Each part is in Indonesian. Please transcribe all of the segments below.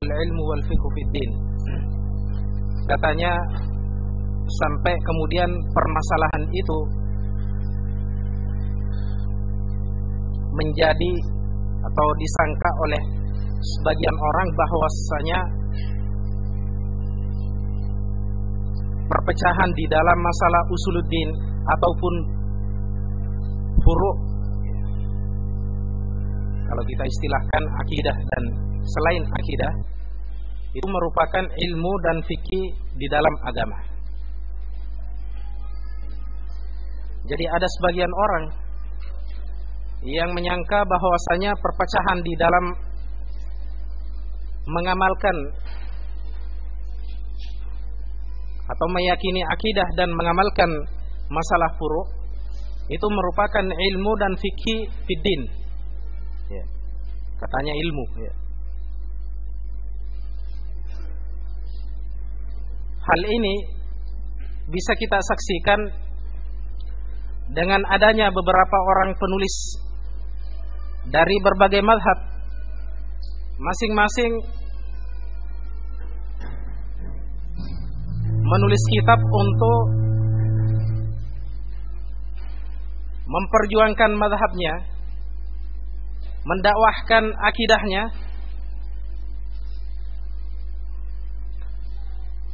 ilmu wal fiqh fid din. Katanya sampai kemudian permasalahan itu menjadi atau disangka oleh sebagian orang bahwasanya perpecahan di dalam masalah usuluddin ataupun furu', kalau kita istilahkan akidah dan selain akidah, itu merupakan ilmu dan fikih di dalam agama. Jadi ada sebagian orang yang menyangka bahwasanya perpecahan di dalam mengamalkan atau meyakini akidah dan mengamalkan masalah furu' itu merupakan ilmu dan fikih fiddin. Ya. Katanya ilmu. Ya. Hal ini bisa kita saksikan dengan adanya beberapa orang penulis dari berbagai mazhab, masing-masing menulis kitab untuk memperjuangkan mazhabnya, mendakwahkan akidahnya.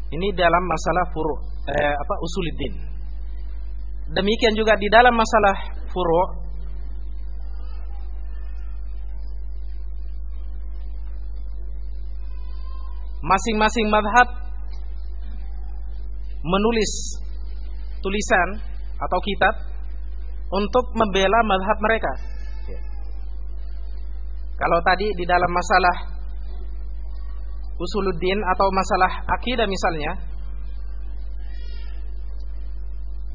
Ini dalam masalah furu' usuluddin. Demikian juga di dalam masalah furu', masing-masing mazhab menulis tulisan atau kitab untuk membela mazhab mereka. Kalau tadi di dalam masalah usuluddin atau masalah akidah misalnya,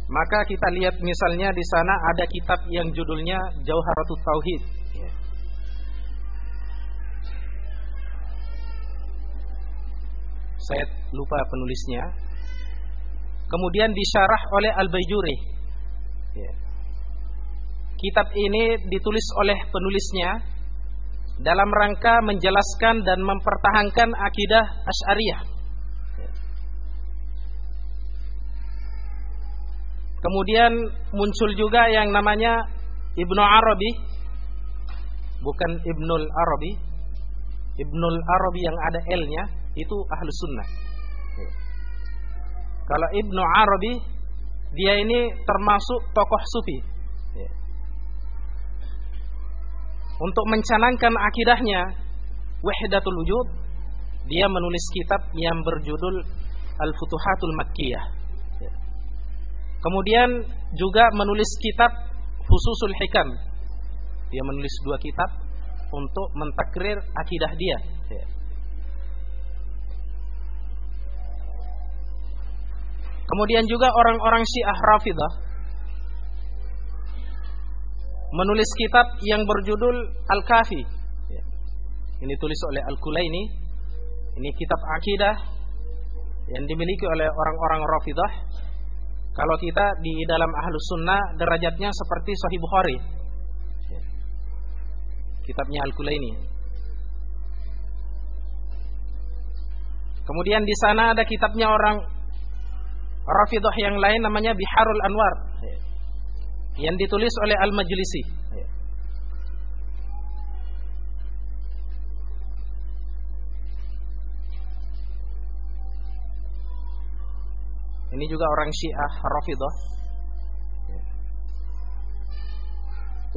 maka kita lihat misalnya di sana ada kitab yang judulnya Jauharatut Tauhid. Saya lupa penulisnya. Kemudian disyarah oleh Al-Baijuri. Kitab ini ditulis oleh penulisnya dalam rangka menjelaskan dan mempertahankan akidah Asy'ariyah. Kemudian muncul juga yang namanya Ibnu Arabi, bukan Ibnul Arabi. Ibnul Arabi yang ada L-nya itu Ahlus Sunnah. Kalau Ibnu Arabi, dia ini termasuk tokoh sufi. Untuk mencanangkan akidahnya Wahdatul Wujud, dia menulis kitab yang berjudul Al-Futuhatul Makkiyah. Kemudian juga menulis kitab Fususul Hikam. Dia menulis 2 kitab untuk mentakrir akidah dia. Kemudian juga orang-orang Syiah Rafidah menulis kitab yang berjudul Al-Kafi. Ini tulis oleh Al-Kulaini. Ini kitab akidah yang dimiliki oleh orang-orang Rafidah. Kalau kita di dalam Ahlus Sunnah derajatnya seperti Sahih Bukhari. Kitabnya Al-Kulaini. Kemudian di sana ada kitabnya orang Rafidah yang lain namanya Biharul Anwar, yang ditulis oleh Al-Majlisi. Ini juga orang Syiah Rafidah.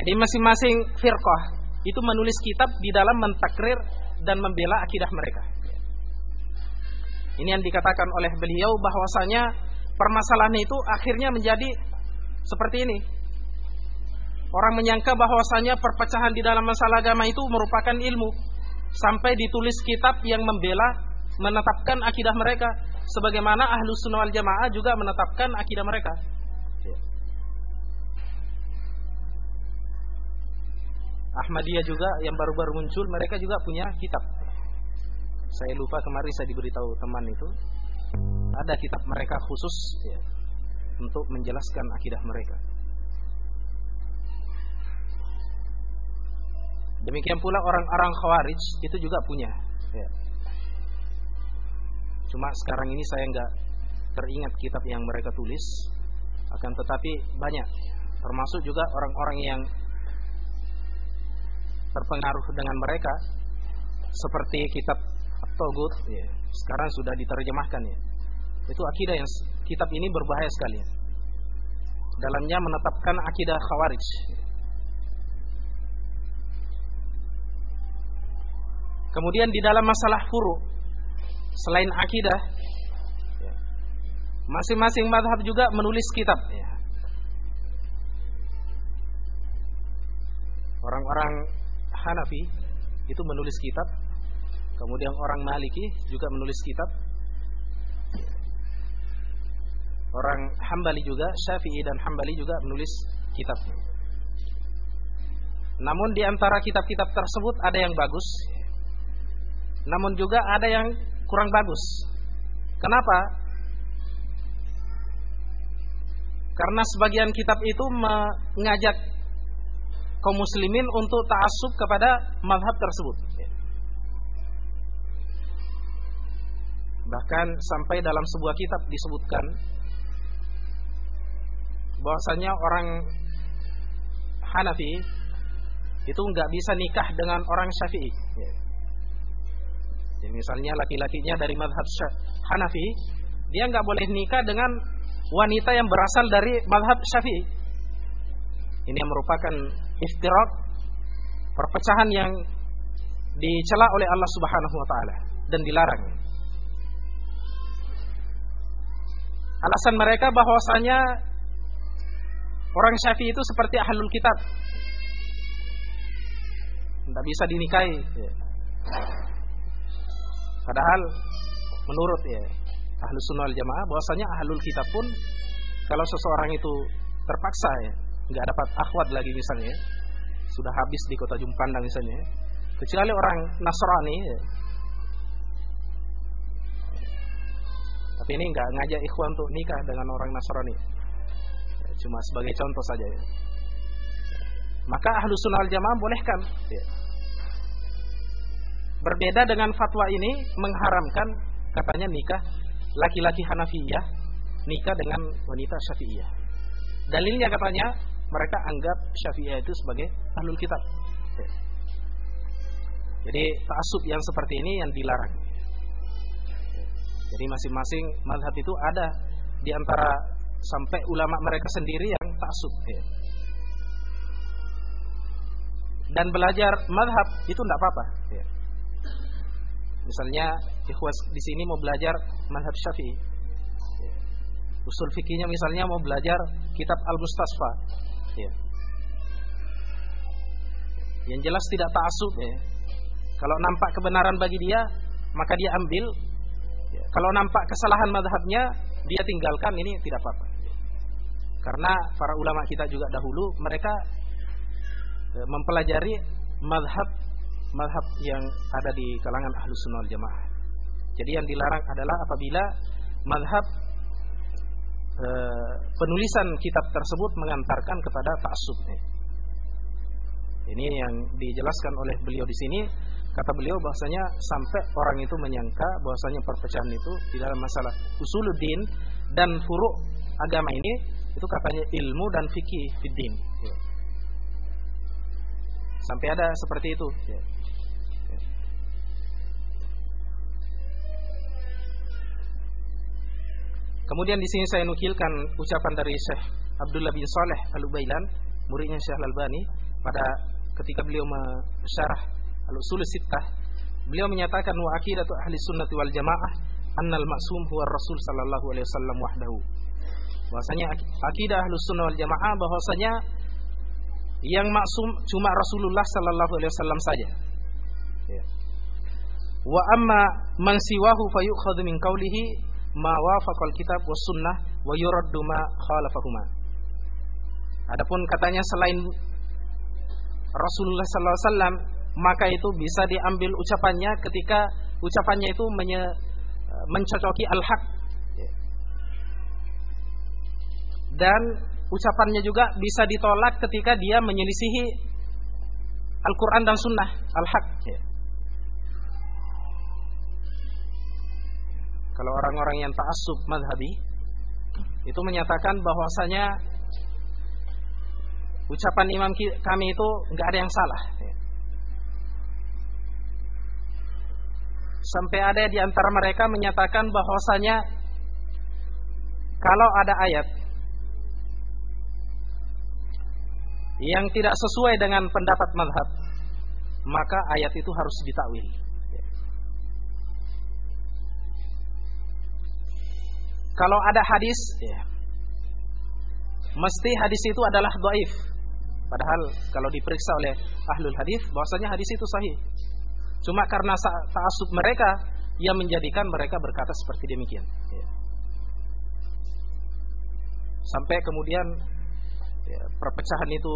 Jadi masing-masing firqah itu menulis kitab di dalam mentakrir dan membela akidah mereka. Ini yang dikatakan oleh beliau bahwasanya permasalahan itu akhirnya menjadi seperti ini. Orang menyangka bahwasanya perpecahan di dalam masalah agama itu merupakan ilmu, sampai ditulis kitab yang membela, menetapkan akidah mereka, sebagaimana Ahlus Sunnah wal Jamaah juga menetapkan akidah mereka. Ahmadiyah juga yang baru-baru muncul, mereka juga punya kitab. Saya lupa kemarin saya diberitahu teman itu, ada kitab mereka khusus untuk menjelaskan akidah mereka. Demikian pula orang-orang Khawarij itu juga punya. Cuma sekarang ini saya nggak teringat kitab yang mereka tulis, akan tetapi banyak, termasuk juga orang-orang yang terpengaruh dengan mereka, seperti kitab At-Taghut, ya, sekarang sudah diterjemahkan, ya. Itu akidah yang kitab ini berbahaya sekali, ya. Dalamnya menetapkan akidah Khawarij. Kemudian di dalam masalah furu', selain akidah, ya, masing-masing mazhab juga menulis kitab, ya. Orang-orang Hanafi itu menulis kitab, kemudian orang Maliki juga menulis kitab, orang Hambali juga, Syafi'i dan Hambali juga menulis kitab. Namun di antara kitab-kitab tersebut ada yang bagus, namun juga ada yang kurang bagus. Kenapa? Karena sebagian kitab itu mengajak kaum muslimin untuk ta'assub kepada mazhab tersebut. Bahkan sampai dalam sebuah kitab disebutkan bahwasanya orang Hanafi itu nggak bisa nikah dengan orang Syafi'i. Jadi misalnya laki-lakinya dari mazhab Hanafi, dia nggak boleh nikah dengan wanita yang berasal dari mazhab Syafi'i. Ini yang merupakan iftirak, perpecahan yang dicela oleh Allah Subhanahu wa taala dan dilarang. Alasan mereka bahwasanya orang Syafi'i itu seperti ahlul kitab, tidak bisa dinikahi. Padahal menurut Ahlus Sunnah wal Jamaah bahwasanya ahlul kitab pun kalau seseorang itu terpaksa nggak dapat akhwat lagi misalnya, sudah habis di kota Jumpandang misalnya, kecuali orang Nasrani, tapi ini nggak ngajak ikhwan untuk nikah dengan orang Nasrani, cuma sebagai contoh saja. Maka Ahlus Sunnah wal Jamaah bolehkan. Berbeda dengan fatwa ini mengharamkan katanya nikah laki-laki Hanafiyah nikah dengan wanita Syafi'iyah. Dalilnya katanya mereka anggap Syafi'iyah itu sebagai ahlul kitab. Jadi ta'assub yang seperti ini yang dilarang. Jadi masing-masing mazhab itu ada di antara sampai ulama mereka sendiri yang ta'assub. Dan belajar mazhab itu tidak apa-apa. Misalnya ikhwas di sini mau belajar mazhab Syafi'i, usul fikihnya misalnya mau belajar kitab Al-Mustasfa, yang jelas tidak ta'assub. Kalau nampak kebenaran bagi dia maka dia ambil, kalau nampak kesalahan mazhabnya dia tinggalkan, ini tidak apa-apa. Karena para ulama kita juga dahulu mereka mempelajari mazhab yang ada di kalangan Ahlus Sunnah wal Jamaah. Jadi yang dilarang adalah apabila mazhab penulisan kitab tersebut mengantarkan kepada ta'assub. Ini yang dijelaskan oleh beliau di sini. Kata beliau bahwasanya sampai orang itu menyangka bahwasanya perpecahan itu di dalam masalah usuluddin dan furu' agama ini itu katanya ilmu dan fikih fiddin. Sampai ada seperti itu. Kemudian di sini saya nukilkan ucapan dari Syekh Abdullah bin Saleh Al-Ubailan, muridnya Syekh Al-Albani, pada ketika beliau mensyarah Al-Usul Sittah, beliau menyatakan wa aqidatu ahli sunnati wal jamaah annal ma'sum huwa Rasul sallallahu alaihi wasallam wahdahu. Bahwasanya akidah Ahlus Sunnah wal Jamaah bahwasanya yang maksum cuma Rasulullah sallallahu alaihi wasallam saja. Wa amma man siwahu fayu'khadhu min qawlihi ma wafaqal kitab was sunnah wa yuraddu ma khalafahuma. Adapun katanya selain Rasulullah sallallahu alaihi wasallam maka itu bisa diambil ucapannya ketika ucapannya itu mencocoki al-haq, dan ucapannya juga bisa ditolak ketika dia menyelisihi Al-Quran dan Sunnah al-haq. Kalau orang-orang yang ta'assub madhabi itu menyatakan bahwasanya ucapan imam kami itu enggak ada yang salah. Sampai ada di antara mereka menyatakan bahwasanya kalau ada ayat yang tidak sesuai dengan pendapat mazhab, maka ayat itu harus ditakwil. Kalau ada hadis, mesti hadis itu adalah dhaif. Padahal kalau diperiksa oleh ahlul hadis, bahwasanya hadis itu sahih. Cuma karena ta'assub mereka yang menjadikan mereka berkata seperti demikian. Sampai kemudian perpecahan itu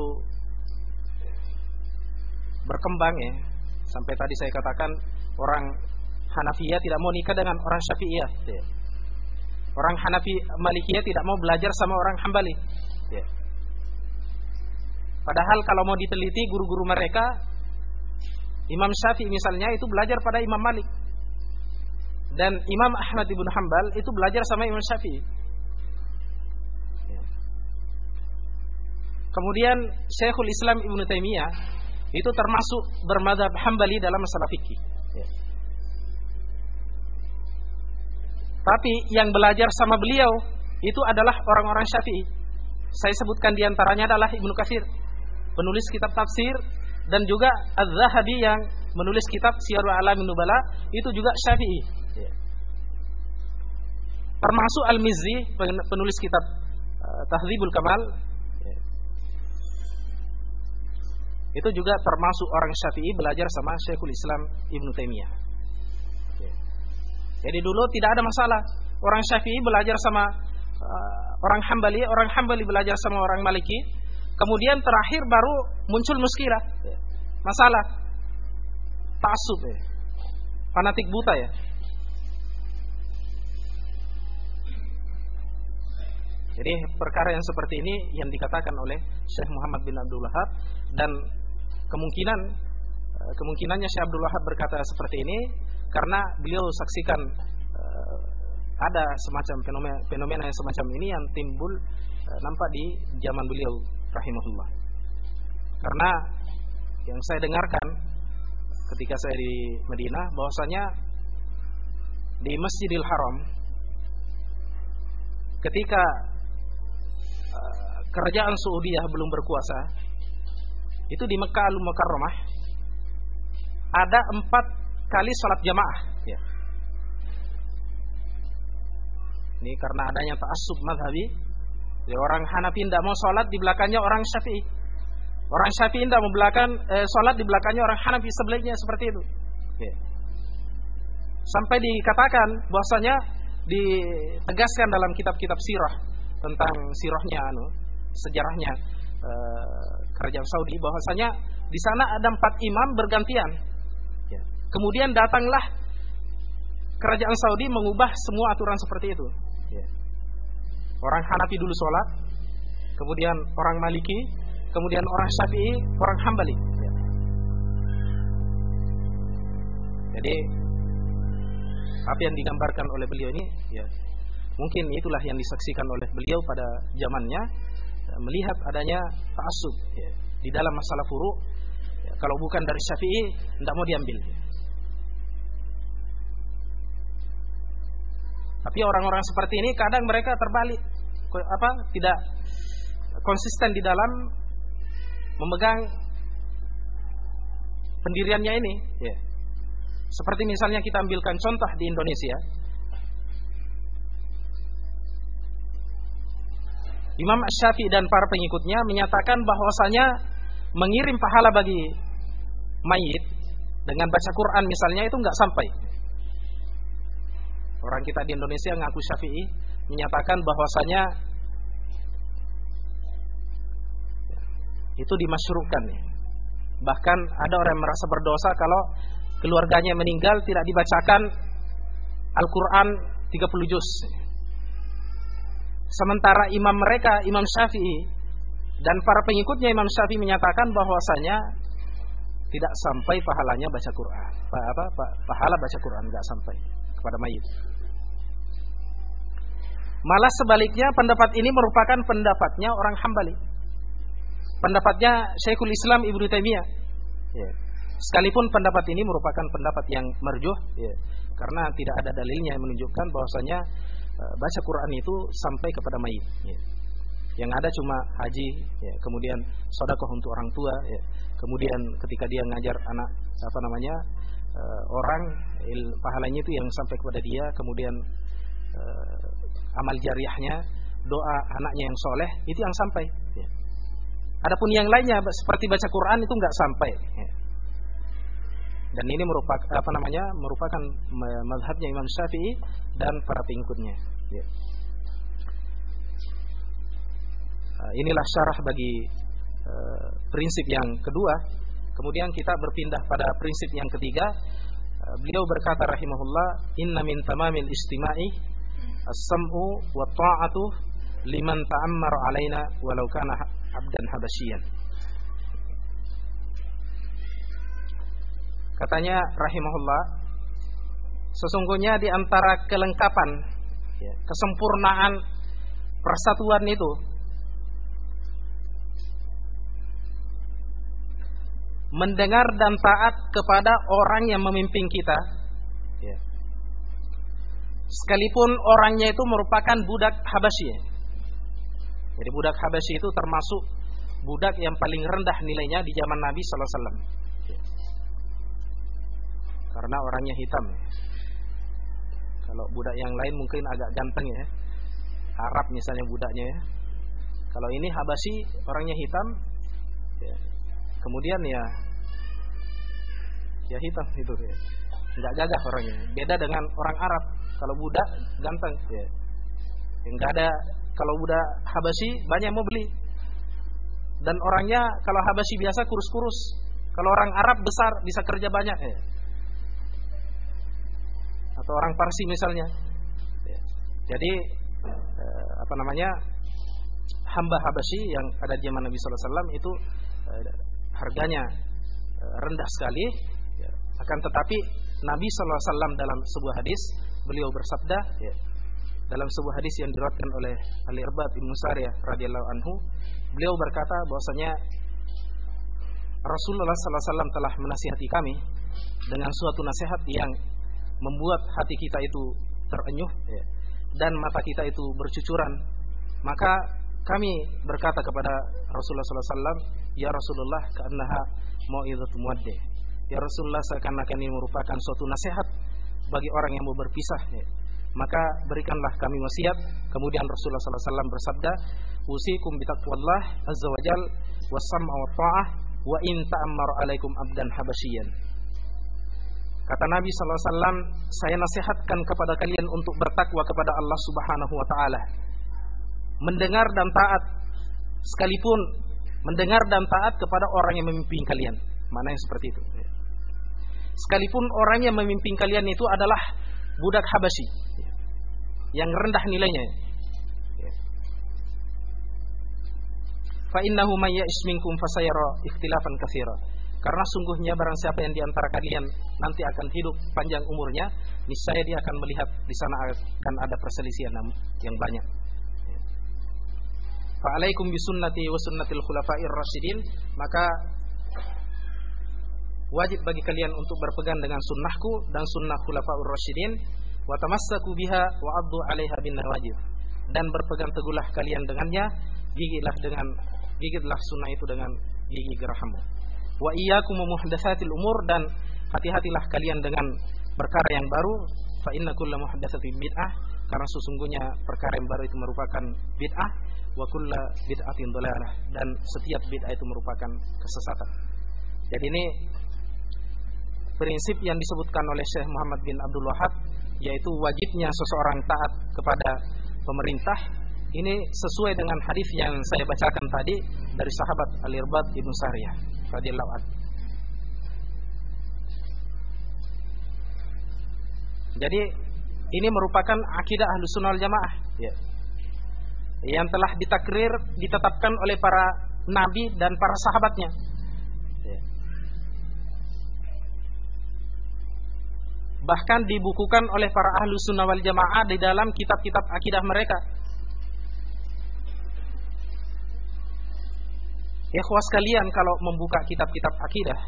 berkembang ya. Sampai tadi saya katakan orang Hanafiyah tidak mau nikah dengan orang Syafi'iyah. Orang Hanafi Malikiyah tidak mau belajar sama orang Hambali. Padahal kalau mau diteliti guru-guru mereka, Imam Syafi'i misalnya itu belajar pada Imam Malik, dan Imam Ahmad ibn Hanbal itu belajar sama Imam Syafi'i. Kemudian Syekhul Islam Ibnu Taimiyah itu termasuk bermadzhab Hambali dalam masalah fikih. Tapi yang belajar sama beliau itu adalah orang-orang Syafi'i. Saya sebutkan diantaranya adalah Ibnu Katsir, penulis kitab tafsir, dan juga Az-Zahabi yang menulis kitab Syiarul A'lamin Nubala, itu juga Syafi'i. Termasuk Al-Mizzi, penulis kitab Tahdzibul Kamal, itu juga termasuk orang Syafi'i, belajar sama Syekhul Islam Ibnu Taimiyah. Jadi dulu tidak ada masalah orang Syafi'i belajar sama orang Hambali belajar sama orang Maliki. Kemudian terakhir baru muncul muskilah, masalah ta'assub, fanatik buta ya. Jadi perkara yang seperti ini yang dikatakan oleh Syekh Muhammad bin Abdul Wahhab, dan kemungkinannya Syekh Abdul Wahhab berkata seperti ini karena beliau saksikan ada semacam fenomena yang semacam ini yang timbul nampak di zaman beliau rahimahullah. Karena yang saya dengarkan ketika saya di Madinah, bahwasanya di Masjidil Haram ketika kerajaan Saudiyah belum berkuasa, itu di Mekah Al-Mukarramah ada 4 kali sholat jamaah. Ini karena adanya ta'assub madhabi. Orang Hanafi tidak mau sholat di belakangnya orang Syafi'i. Orang Syafi'i tidak mau sholat di belakangnya orang Hanafi, sebaliknya seperti itu. Sampai dikatakan bahwasanya ditegaskan dalam kitab-kitab sirah tentang sirahnya sejarahnya kerajaan Saudi, bahwasanya di sana ada 4 imam bergantian. Kemudian datanglah kerajaan Saudi mengubah semua aturan seperti itu. Orang Hanafi dulu sholat, kemudian orang Maliki, kemudian orang Syafi'i, orang Hambali. Jadi apa yang digambarkan oleh beliau ini, mungkin itulah yang disaksikan oleh beliau pada zamannya, melihat adanya ta'assub di dalam masalah furu'. Kalau bukan dari Syafi'i, tidak mau diambil. Tapi orang-orang seperti ini kadang mereka terbalik, tidak konsisten di dalam memegang pendiriannya ini. Seperti misalnya kita ambilkan contoh di Indonesia, Imam Syafi'i dan para pengikutnya menyatakan bahwasanya mengirim pahala bagi mayit dengan baca Quran misalnya itu enggak sampai. Orang kita di Indonesia ngaku Syafi'i menyatakan bahwasanya itu dimasyruhkan. Bahkan ada orang yang merasa berdosa kalau keluarganya meninggal tidak dibacakan Al-Quran 30 juz. Sementara imam mereka, Imam Syafi'i dan para pengikutnya Imam Syafi'i menyatakan bahwasanya tidak sampai pahalanya baca Quran. Pahala baca Quran enggak sampai kepada mayit. Malah sebaliknya pendapat ini merupakan pendapatnya orang Hambali. Pendapatnya Syekhul Islam Ibnu Taimiyah. Ya. Sekalipun pendapat ini merupakan pendapat yang marjuh, ya. Karena tidak ada dalilnya yang menunjukkan bahwasanya baca Quran itu sampai kepada mayit. Ya. Yang ada cuma haji, ya. Kemudian sedekah untuk orang tua, ya. Kemudian ketika dia ngajar anak orang, pahalanya itu yang sampai kepada dia. Kemudian amal jariahnya, doa anaknya yang soleh, itu yang sampai. Ya. Adapun yang lainnya seperti baca Quran itu nggak sampai. Ya. Dan ini merupakan mazhabnya Imam Syafi'i dan para pengikutnya. Ya. Inilah syarah bagi prinsip yang kedua. Kemudian kita berpindah pada prinsip yang ketiga. Beliau berkata rahimahullah, inna min tamamil istima'i as-sam'u wa ta'atu liman ta'ammar alaina walau kana abdan habasyian. Katanya rahimahullah, sesungguhnya di antara kelengkapan, ya, kesempurnaan persatuan itu mendengar dan taat kepada orang yang memimpin kita, ya. Sekalipun orangnya itu merupakan budak Habasyi. Jadi budak Habasyi itu termasuk budak yang paling rendah nilainya di zaman Nabi sallallahu alaihi wasallam. Karena orangnya hitam. Kalau budak yang lain mungkin agak ganteng, ya. Arab misalnya budaknya, ya. Kalau ini Habasyi orangnya hitam, ya. Kemudian ya hitam itu, ya. Enggak gagah orangnya. Beda dengan orang Arab. Kalau budak ganteng, ya. Enggak ada. Kalau budak Habasyi banyak mau beli. Dan orangnya kalau Habasyi biasa kurus-kurus. Kalau orang Arab besar bisa kerja banyak, ya. Atau orang Parsi misalnya, ya. Jadi hamba Habasyi yang ada di zaman Nabi sallallahu alaihi wasallam itu harganya rendah sekali, ya. Akan tetapi Nabi sallallahu alaihi wasallam dalam sebuah hadis beliau bersabda, ya, dalam sebuah hadis yang diriwayatkan oleh Al-Irbad Ibnu Sariyah radhiyallahu anhu, beliau berkata bahwasanya Rasulullah sallallahu alaihi wasallam telah menasihati kami dengan suatu nasihat yang membuat hati kita itu terenyuh, ya, dan mata kita itu bercucuran. Maka kami berkata kepada Rasulullah sallallahu alaihi wasallam, ya Rasulullah, ka'annaha mau'izatul muwaddi'. Ya Rasulullah, seakan-akan ini merupakan suatu nasihat bagi orang yang mau berpisah, ya. Maka berikanlah kami wasiat. Kemudian Rasulullah sallallahu alaihi wasallam bersabda, usikum bitaqwallah azza wajal was-sam'a wa ta'ah wa in ta'ammara 'alaikum abdan habasyian. Kata Nabi sallallahu alaihi wasallam, saya nasihatkan kepada kalian untuk bertakwa kepada Allah Subhanahu wa taala. Mendengar dan taat, sekalipun mendengar dan taat kepada orang yang memimpin kalian. Mana yang seperti itu? Sekalipun orang yang memimpin kalian itu adalah budak Habasyi yang rendah nilainya. Fa innahu may ya'ish minkum fasayara ikhtilafan katsira. Karena sungguhnya barang siapa yang di antara kalian nanti akan hidup panjang umurnya, niscaya dia akan melihat di sana akan ada perselisihan yang banyak. Fa alaikum bisunnati wa sunnatil khulafa'ir rasyidin, maka wajib bagi kalian untuk berpegang dengan sunnahku dan sunnah khulafa'ur rasyidin, wa tamassaku biha wa 'addu 'alaiha bin nawajib, dan berpegang teguhlah kalian dengannya, gigitlah sunnah itu dengan gigi geraham. Wa iyyakum muhdatsatil umur, dan hati-hatilah kalian dengan perkara yang baru. Fa inna kulla muhdatsatin bid'ah, karena sesungguhnya perkara yang baru itu merupakan bid'ah. Wa kulla bid'atin dhalalah, dan setiap bid'ah itu merupakan kesesatan. Jadi ini prinsip yang disebutkan oleh Syekh Muhammad bin Abdul Wahhab, yaitu wajibnya seseorang taat kepada pemerintah. Ini sesuai dengan hadis yang saya bacakan tadi dari sahabat Al-Irbad Ibnu Sariyah radhiyallahu anhu. Jadi ini merupakan akidah Ahlussunnah wal Jamaah, ya, yang telah ditakrir, ditetapkan oleh para nabi dan para sahabatnya, ya. bahkan dibukukan oleh para ahlu sunnah wal jamaah di dalam kitab-kitab akidah mereka. Ikhwas sekalian, kalau membuka kitab-kitab akidah,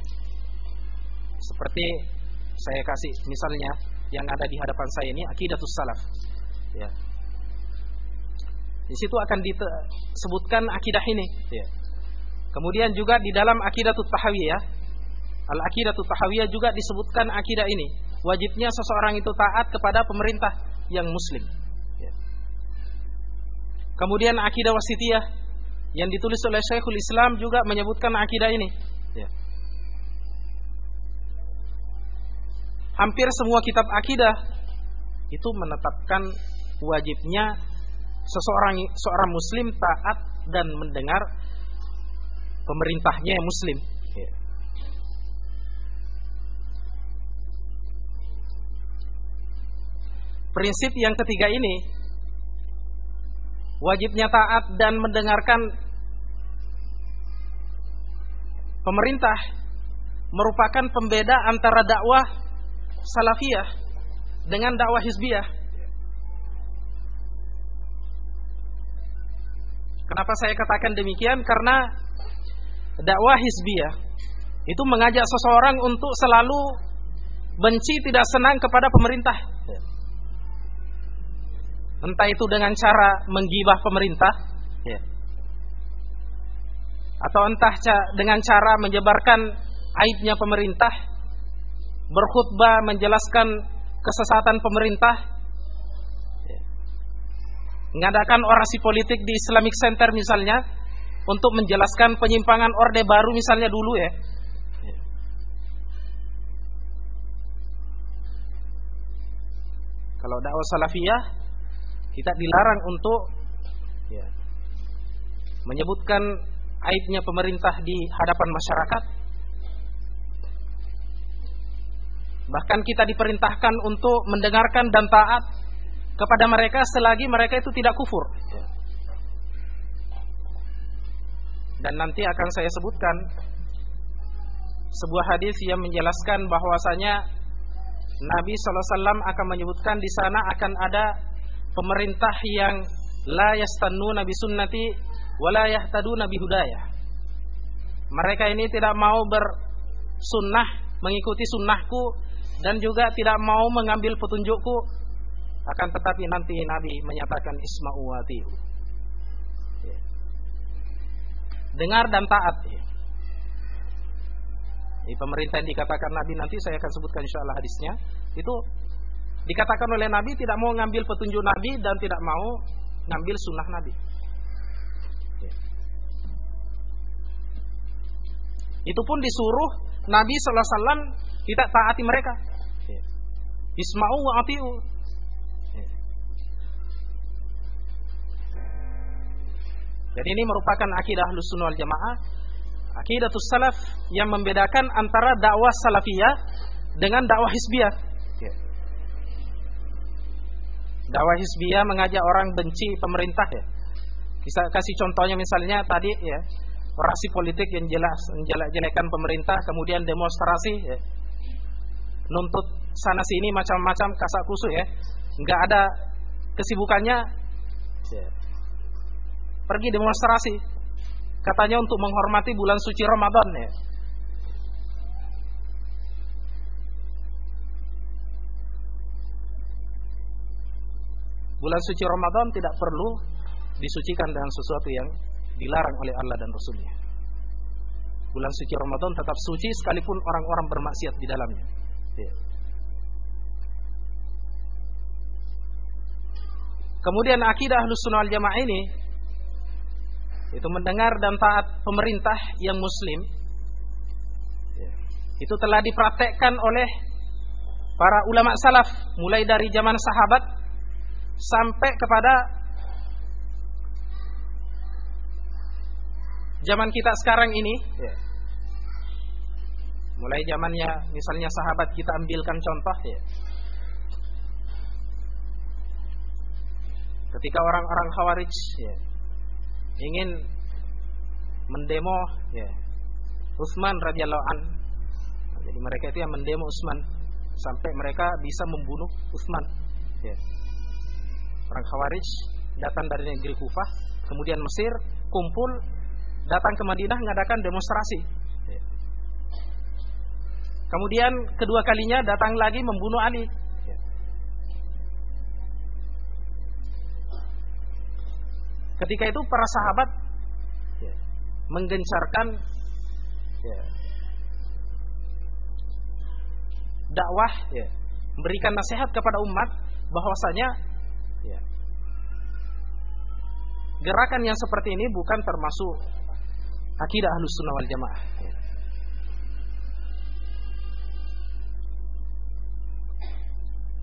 seperti saya kasih misalnya yang ada di hadapan saya ini, Aqidatus Salaf. Ya. Di situ akan disebutkan akidah ini. Ya. Kemudian juga di dalam Aqidatut Tahawiyah, Al-Aqidatut Tahawiyah juga disebutkan akidah ini. Wajibnya seseorang itu taat kepada pemerintah yang muslim. Ya. Kemudian Aqidah Wasitiyah yang ditulis oleh Syekhul Islam juga menyebutkan akidah ini. Ya. Hampir semua kitab akidah itu menetapkan wajibnya seorang muslim taat dan mendengar pemerintahnya yang muslim. Ya. Prinsip yang ketiga ini, wajibnya taat dan mendengarkan pemerintah, merupakan pembeda antara dakwah salafiyah dengan dakwah hizbiyah. Kenapa saya katakan demikian? Karena dakwah hizbiyah itu mengajak seseorang untuk selalu benci, tidak senang kepada pemerintah. Entah itu dengan cara menggibah pemerintah, ya, atau entah dengan cara menyebarkan aibnya pemerintah, berkhutbah menjelaskan kesesatan pemerintah, ya, mengadakan orasi politik di Islamic Center misalnya untuk menjelaskan penyimpangan Orde Baru misalnya dulu, ya. Kalau dakwah salafiyah, kita dilarang untuk, ya, menyebutkan aibnya pemerintah di hadapan masyarakat. Bahkan kita diperintahkan untuk mendengarkan dan taat kepada mereka selagi mereka itu tidak kufur. Dan nanti akan saya sebutkan sebuah hadis yang menjelaskan bahwasanya Nabi SAW akan menyebutkan di sana akan ada pemerintah yang la yastannuna bi sunnati wa la yahtaduna bi hudayah. Mereka ini tidak mau bersunnah, mengikuti sunnahku, dan juga tidak mau mengambil petunjukku. Akan tetapi nanti Nabi menyatakan isma'u wa ati'u. Dengar dan taat. Pemerintah yang dikatakan Nabi nanti saya akan sebutkan insyaallah hadisnya. Itu dikatakan oleh Nabi tidak mau ngambil petunjuk Nabi dan tidak mau ngambil sunnah Nabi. Itu pun disuruh Nabi SAW tidak taati mereka. Isma'u wa ati'u. Jadi ini merupakan akidah Ahlus Sunnah wal Jamaah, akidatus salaf yang membedakan antara dakwah salafiyah dengan dakwah hizbiyah. Dakwah hizbiyah mengajak orang benci pemerintah, ya. Bisa kasih contohnya misalnya tadi, ya, orasi politik yang jelas menjelek-jelekan pemerintah, kemudian demonstrasi, ya, nuntut sana sini macam-macam kasak kusuk, ya, nggak ada kesibukannya, ya, pergi demonstrasi, katanya untuk menghormati bulan suci Ramadan, ya. Bulan suci Ramadan tidak perlu disucikan dengan sesuatu yang dilarang oleh Allah dan Rasulnya. Bulan suci Ramadan tetap suci sekalipun orang-orang bermaksiat di dalamnya. Ya. Kemudian akidah Ahlus Sunnah wal Jamaah ini itu mendengar dan taat pemerintah yang muslim. Ya. Itu telah dipraktekkan oleh para ulama salaf mulai dari zaman sahabat sampai kepada zaman kita sekarang ini, ya. Mulai zamannya misalnya sahabat kita ambilkan contoh, ya. Ketika orang-orang Khawarij, ya, ingin mendemo, ya, Utsman radhiyallahu an. Jadi mereka itu yang mendemo Utsman sampai mereka bisa membunuh Utsman. Ya. Orang Khawarij datang dari negeri Kufah, kemudian Mesir, kumpul, datang ke Madinah mengadakan demonstrasi. Ya. Kemudian kedua kalinya datang lagi membunuh Ali. Ya. Ketika itu para sahabat menggencarkan dakwah, memberikan nasihat kepada umat bahwasanya gerakan yang seperti ini bukan termasuk akidah Ahlus Sunnah wal Jamaah.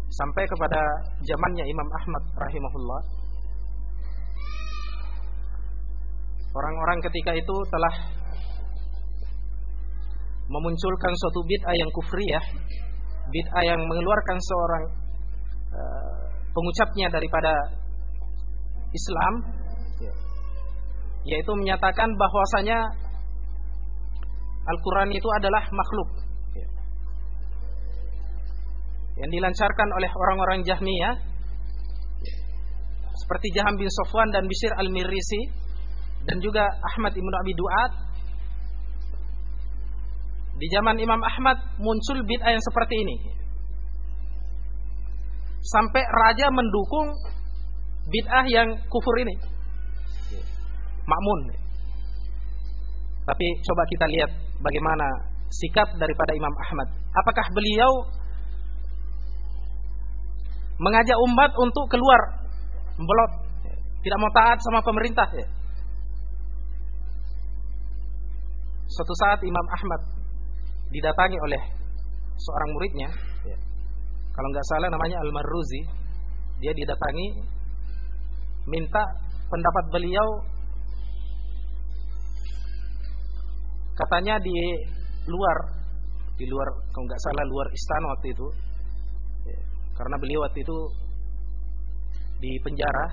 Sampai kepada zamannya Imam Ahmad rahimahullah, orang-orang ketika itu telah memunculkan suatu bid'ah yang kufriyah, bid'ah yang mengeluarkan seorang pengucapnya daripada Islam, yaitu menyatakan bahwasanya Al-Quran itu adalah makhluk, yang dilancarkan oleh orang-orang Jahmiyah seperti Jaham bin Safwan dan Bishr al-Mirrisi dan juga Ahmad ibn Abi Du'ad. Di zaman Imam Ahmad muncul bid'ah yang seperti ini, sampai raja mendukung bid'ah yang kufur ini, Ma'mun. Tapi coba kita lihat bagaimana sikap daripada Imam Ahmad. Apakah beliau mengajak umat untuk keluar membelot, tidak mau taat sama pemerintah? Suatu saat Imam Ahmad didatangi oleh seorang muridnya, kalau nggak salah namanya Al-Marruzi. Dia didatangi minta pendapat beliau, katanya di luar kalau nggak salah luar istana waktu itu, karena beliau waktu itu di penjara.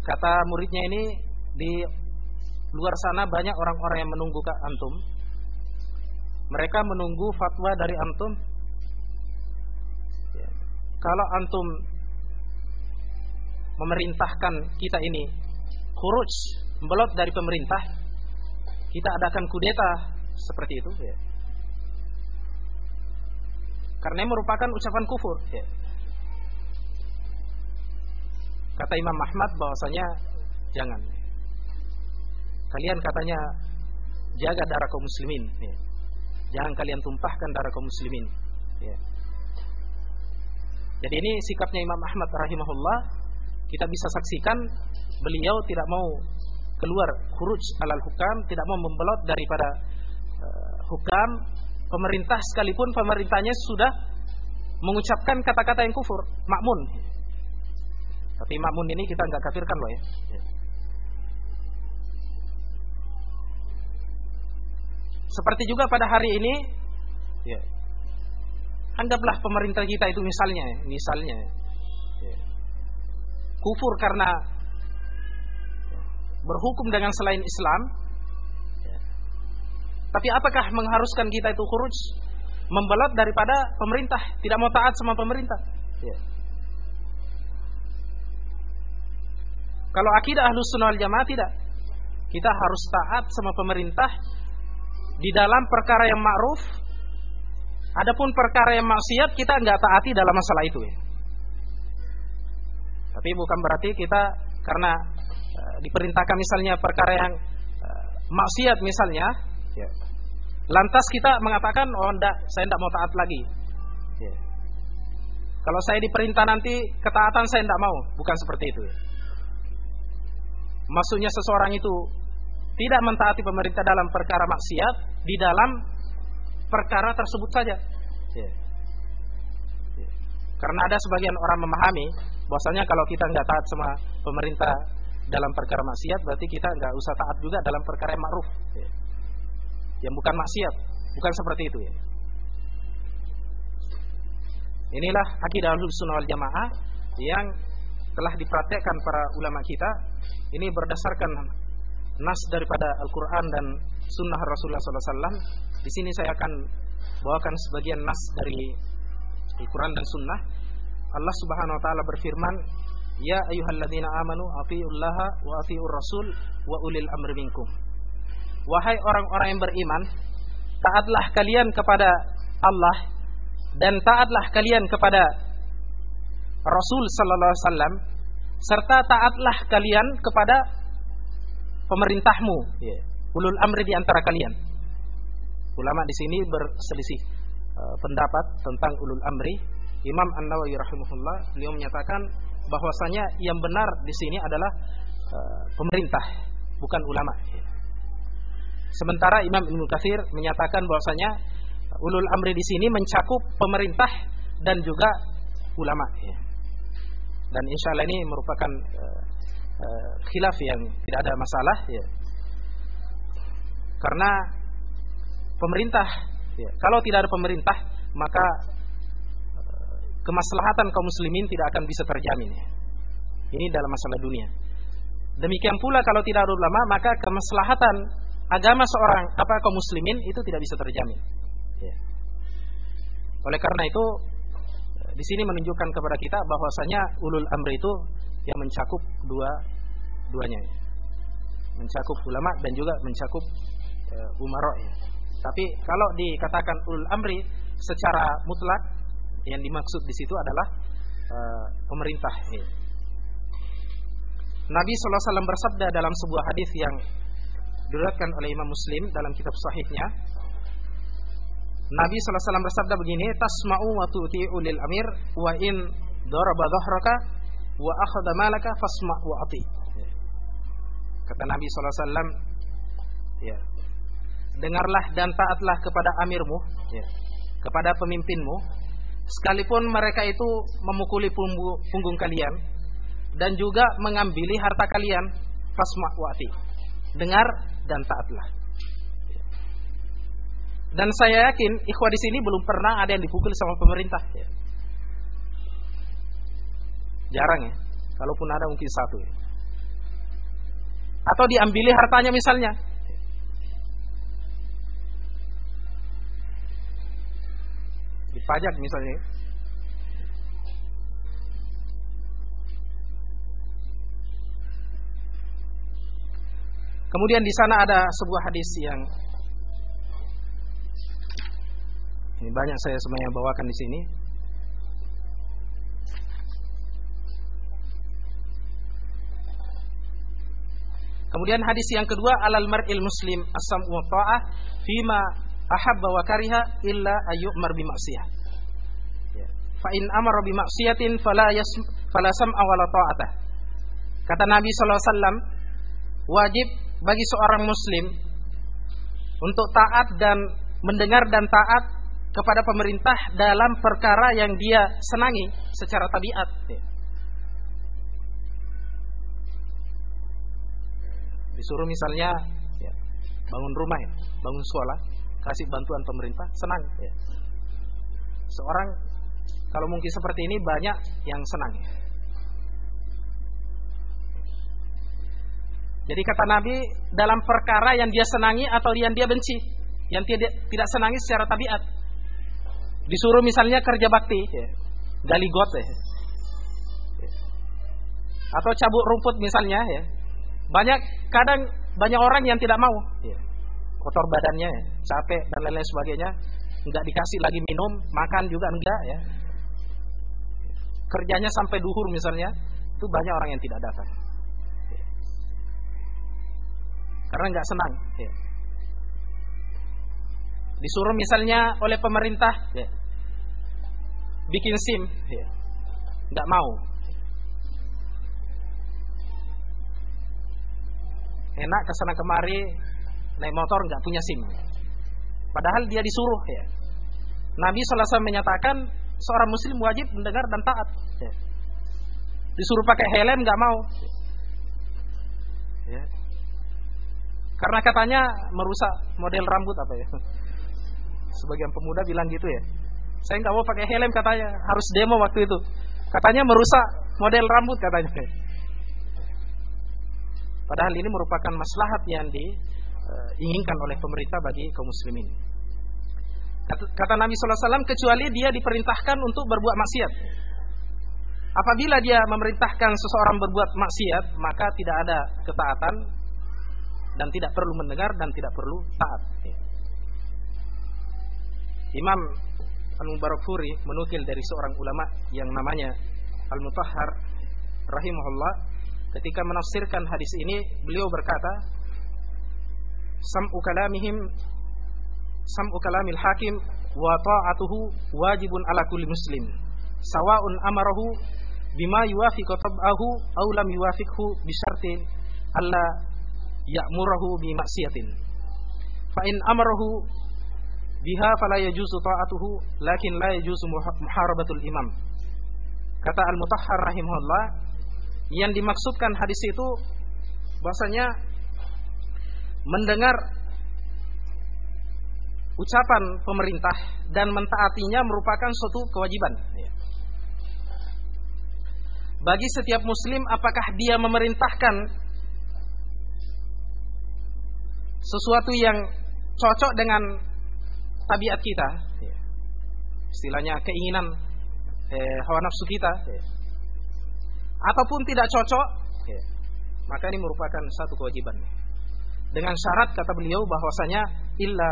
Kata muridnya ini, di luar sana banyak orang-orang yang menunggu Kak antum. Mereka menunggu fatwa dari antum. Kalau antum memerintahkan kita ini khuruj, membelot dari pemerintah, kita adakan kudeta seperti itu. Karena ini merupakan ucapan kufur. Kata Imam Ahmad bahwasanya jangan. Kalian katanya jaga darah kaum muslimin, jangan kalian tumpahkan darah kaum muslimin. Jadi ini sikapnya Imam Ahmad rahimahullah. Kita bisa saksikan beliau tidak mau keluar khuruj alal hukam, tidak mau membelot daripada hukam pemerintah, sekalipun pemerintahnya sudah mengucapkan kata-kata yang kufur, Ma'mun. Tapi Ma'mun ini kita enggak kafirkan loh ya. Seperti juga pada hari ini, anggaplah pemerintah kita itu misalnya kufur karena berhukum dengan selain Islam. Tapi apakah mengharuskan kita itu khuruj, membelot daripada pemerintah, tidak mau taat sama pemerintah? Kalau akidah Ahlus Sunnah wal Jamaah tidak. Kita harus taat sama pemerintah di dalam perkara yang ma'ruf. Adapun perkara yang maksiat kita enggak taati dalam masalah itu. Tapi bukan berarti kita karena diperintahkan misalnya perkara yang maksiat misalnya, lantas kita mengatakan saya enggak mau taat lagi. Kalau saya diperintah nanti ketaatan saya enggak mau, bukan seperti itu. Maksudnya seseorang itu tidak mentaati pemerintah dalam perkara maksiat, di dalam perkara tersebut saja. Karena ada sebagian orang memahami bahwasanya kalau kita enggak taat sama pemerintah dalam perkara maksiat, berarti kita enggak usah taat juga dalam perkara yang ma'ruf, yang bukan maksiat. Bukan seperti itu ya. Inilah akidah Ahlus Sunnah wal Jamaah yang telah dipraktekkan para ulama kita. Ini berdasarkan nas daripada Al-Quran dan Sunnah Rasulullah SAW Di sini saya akan bawakan sebagian nas dari Al-Quran dan Sunnah. Allah Subhanahu wa taala berfirman, "Ya ayyuhalladzina amanu athiullaha wa athiur rasul wa ulil amri minkum." Wahai orang-orang yang beriman, taatlah kalian kepada Allah dan taatlah kalian kepada Rasul sallallahu alaihi wasallam, serta taatlah kalian kepada pemerintahmu, ulul amri di antara kalian. Ulama di sini berselisih pendapat tentang ulul amri. Imam An-Nawawi rahimahullah, beliau menyatakan bahwasanya yang benar di sini adalah pemerintah, bukan ulama. Sementara Imam Ibnu Katsir menyatakan bahwasanya ulul amri di sini mencakup pemerintah dan juga ulama. Dan insya Allah ini merupakan khilaf yang tidak ada masalah, karena pemerintah, kalau tidak ada pemerintah maka kemaslahatan kaum muslimin tidak akan bisa terjamin. Ini dalam masalah dunia. Demikian pula kalau tidak ada ulama, maka kemaslahatan agama seorang kaum muslimin itu tidak bisa terjamin. Oleh karena itu, di sini menunjukkan kepada kita bahwasanya ulul amri itu yang mencakup duanya, mencakup ulama dan juga mencakup umara. Tapi kalau dikatakan ulul amri secara mutlak, yang dimaksud di situ adalah pemerintah. Nabi sallallahu alaihi wasallam bersabda dalam sebuah hadis yang diriwayatkan oleh Imam Muslim dalam kitab sahihnya. Nabi sallallahu alaihi wasallam bersabda begini, "Tasma'u wa tu'ti'u lil amir wa in daraba dhahraka wa akhadha malaka fasma' wa ati." Kata Nabi sallallahu alaihi wasallam, dengarlah dan taatlah kepada amirmu, kepada pemimpinmu, sekalipun mereka itu memukuli punggung kalian dan juga mengambil harta kalian, fasma' wa ati. Dengar dan taatlah. Dan saya yakin ikhwah di sini belum pernah ada yang dipukul sama pemerintah. Jarang ya. Kalaupun ada mungkin satu. Atau diambili hartanya misalnya. Dipajak misalnya. Kemudian di sana ada sebuah hadis yang ini banyak saya sebenarnya bawakan di sini. Kemudian hadis yang kedua, alal mar'il muslim as-sam'u wa ta'ah fima ahabba wa kariha illa ayyumar bi ma'siyah. Fa in amara bi ma'siyatin fala sam'a wala ta'atah. Kata Nabi sallallahu alaihi wasallam, wajib bagi seorang muslim untuk taat dan mendengar dan taat kepada pemerintah dalam perkara yang dia senangi secara tabiat. Disuruh misalnya bangun rumah, bangun sekolah, kasih bantuan pemerintah, senang. Seorang kalau mungkin seperti ini banyak yang senang. Jadi kata Nabi, dalam perkara yang dia senangi atau yang dia benci, yang tidak senangi secara tabiat. Disuruh misalnya kerja bakti, gali got, atau cabut rumput misalnya, kadang banyak orang yang tidak mau, kotor badannya, capek dan lain-lain sebagainya, nggak dikasih lagi minum, makan juga enggak, kerjanya sampai duhur misalnya, itu banyak orang yang tidak datang, karena nggak senang. Disuruh misalnya oleh pemerintah bikin SIM, nggak mau. Enak kesana kemari naik motor nggak punya SIM, padahal dia disuruh. Nabi SAW menyatakan seorang muslim wajib mendengar dan taat. Disuruh pakai helm nggak mau, karena katanya merusak model rambut apa ya. Sebagian pemuda bilang gitu ya. Saya nggak mau pakai helm katanya, harus demo waktu itu. Katanya merusak model rambut katanya. Padahal ini merupakan maslahat yang diinginkan oleh pemerintah bagi kaum muslimin. Kata Nabi sallallahu alaihi wasallam, kecuali dia diperintahkan untuk berbuat maksiat. Apabila dia memerintahkan seseorang berbuat maksiat, maka tidak ada ketaatan dan tidak perlu mendengar dan tidak perlu taat. Imam Al-Mubarakfuri menukil dari seorang ulama yang namanya Al-Mutahhar rahimahullah, ketika menafsirkan hadis ini beliau berkata, sam'u kalamil hakim wa ta'atuhu wajibun ala kulli muslim sawa'un amarahu bima yuwafiqu tab'ahu aw lam yuwafiqhu bi syartin alla ya'murahu bi maksiatin fa in amarahu biha fala yajuzu ta'atuhu lakin la yajuzu muharabatul imam. Kata Al-Mutahhar rahimahullah, yang dimaksudkan hadis itu bahasanya mendengar ucapan pemerintah dan mentaatinya merupakan suatu kewajiban bagi setiap muslim, apakah dia memerintahkan sesuatu yang cocok dengan tabiat kita, istilahnya keinginan hawa nafsu kita, ataupun tidak cocok, maka ini merupakan satu kewajiban. Dengan syarat, kata beliau, bahwasanya illa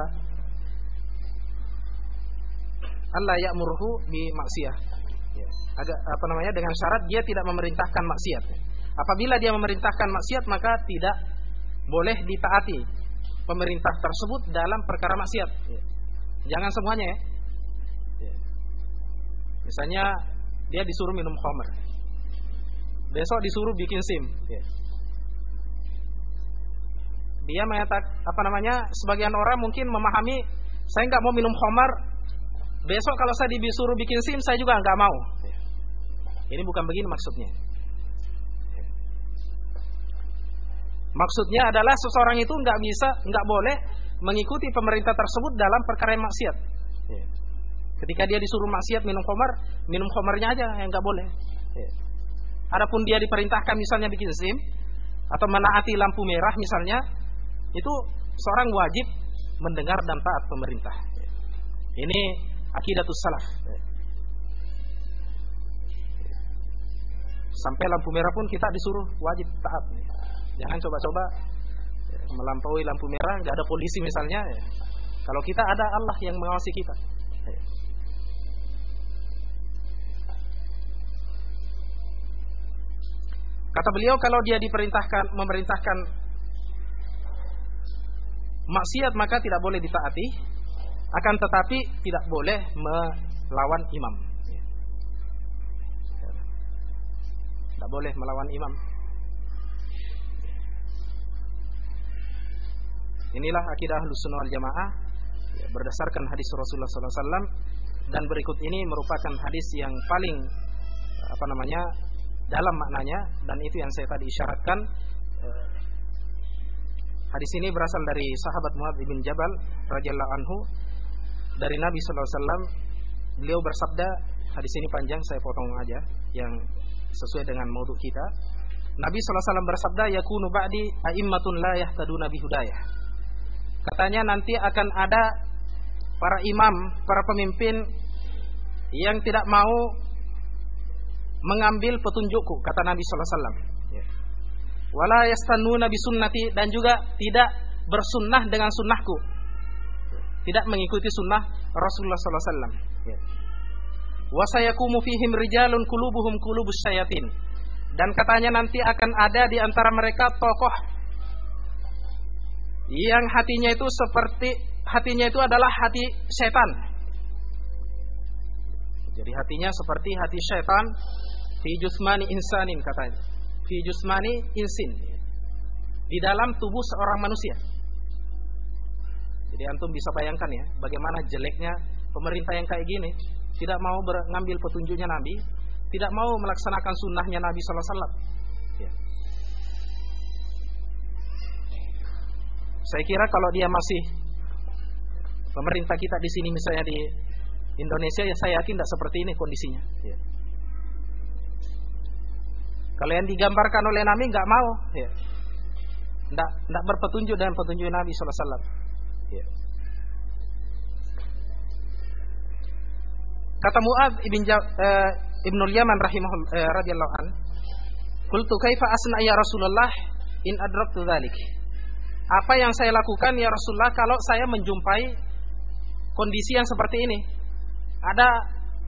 alla ya'muruhu bi maksiyah. Dengan syarat dia tidak memerintahkan maksiat. Apabila dia memerintahkan maksiat, maka tidak boleh ditaati pemerintah tersebut dalam perkara maksiat. Jangan semuanya ya. Misalnya dia disuruh minum khamr, besok disuruh bikin SIM. Dia mengatakan, sebagian orang mungkin memahami, saya nggak mau minum khamr, besok kalau saya disuruh bikin SIM saya juga nggak mau. Ini bukan begini maksudnya. Maksudnya adalah seseorang itu nggak boleh mengikuti pemerintah tersebut dalam perkara yang maksiat. Ketika dia disuruh maksiat minum khamarnya aja yang nggak boleh. Adapun dia diperintahkan misalnya bikin SIM atau menaati lampu merah misalnya, itu seorang wajib mendengar dan taat pemerintah. Ini akidatus salaf. Sampai lampu merah pun kita disuruh wajib taat. Jangan coba-coba melampaui lampu merah, nggak ada polisi misalnya. Kalau kita ada Allah yang mengawasi kita. Kata beliau, kalau dia memerintahkan maksiat maka tidak boleh ditaati, akan tetapi tidak boleh melawan imam. Tidak boleh melawan imam. Inilah akidah Ahlus Sunnah wal Jamaah berdasarkan hadis Rasulullah SAW, dan berikut ini merupakan hadis yang paling dalam maknanya, dan itu yang saya tadi isyaratkan. Hadis ini berasal dari sahabat Muadz bin Jabal radhiyallahu anhu dari Nabi sallallahu alaihi wasallam. Beliau bersabda, hadis ini panjang, saya potong aja yang sesuai dengan maudhu kita. Nabi sallallahu alaihi wasallam bersabda, yakunu ba'di a'immatun la yahtaduna bihudayah. Katanya nanti akan ada para imam, para pemimpin yang tidak mau mengambil petunjukku, kata Nabi sallallahu alaihi wasallam. Wala yastannuna bisunnati, dan juga tidak bersunnah dengan sunnahku, tidak mengikuti sunnah Rasulullah sallallahu alaihi wasallam. Wa sayakumu fihim rijalun qulubuhum qulubus syayatin, dan katanya nanti akan ada di antara mereka tokoh yang hatinya itu adalah hati setan. Jadi hatinya seperti hati setan, fi jusmani insanin, katanya, fi jusmani insin, di dalam tubuh seorang manusia. Jadi antum bisa bayangkan ya, bagaimana jeleknya pemerintah yang kayak gini, tidak mau mengambil petunjuknya Nabi, tidak mau melaksanakan sunnahnya Nabi sallallahu alaihi wasallam. Saya kira kalau dia masih pemerintah kita di sini misalnya di Indonesia, ya saya yakin tidak seperti ini kondisinya. Kalau yang digambarkan oleh Nabi nggak mau, nggak berpetunjuk dengan petunjuk Nabi sallallahu alaihi wasallam. Kata Mu'adz ibnul Yaman radhiyallahu an, "Qultu kaifa asna ya Rasulullah in adraktu dzalik?" Apa yang saya lakukan ya Rasulullah kalau saya menjumpai kondisi yang seperti ini? Ada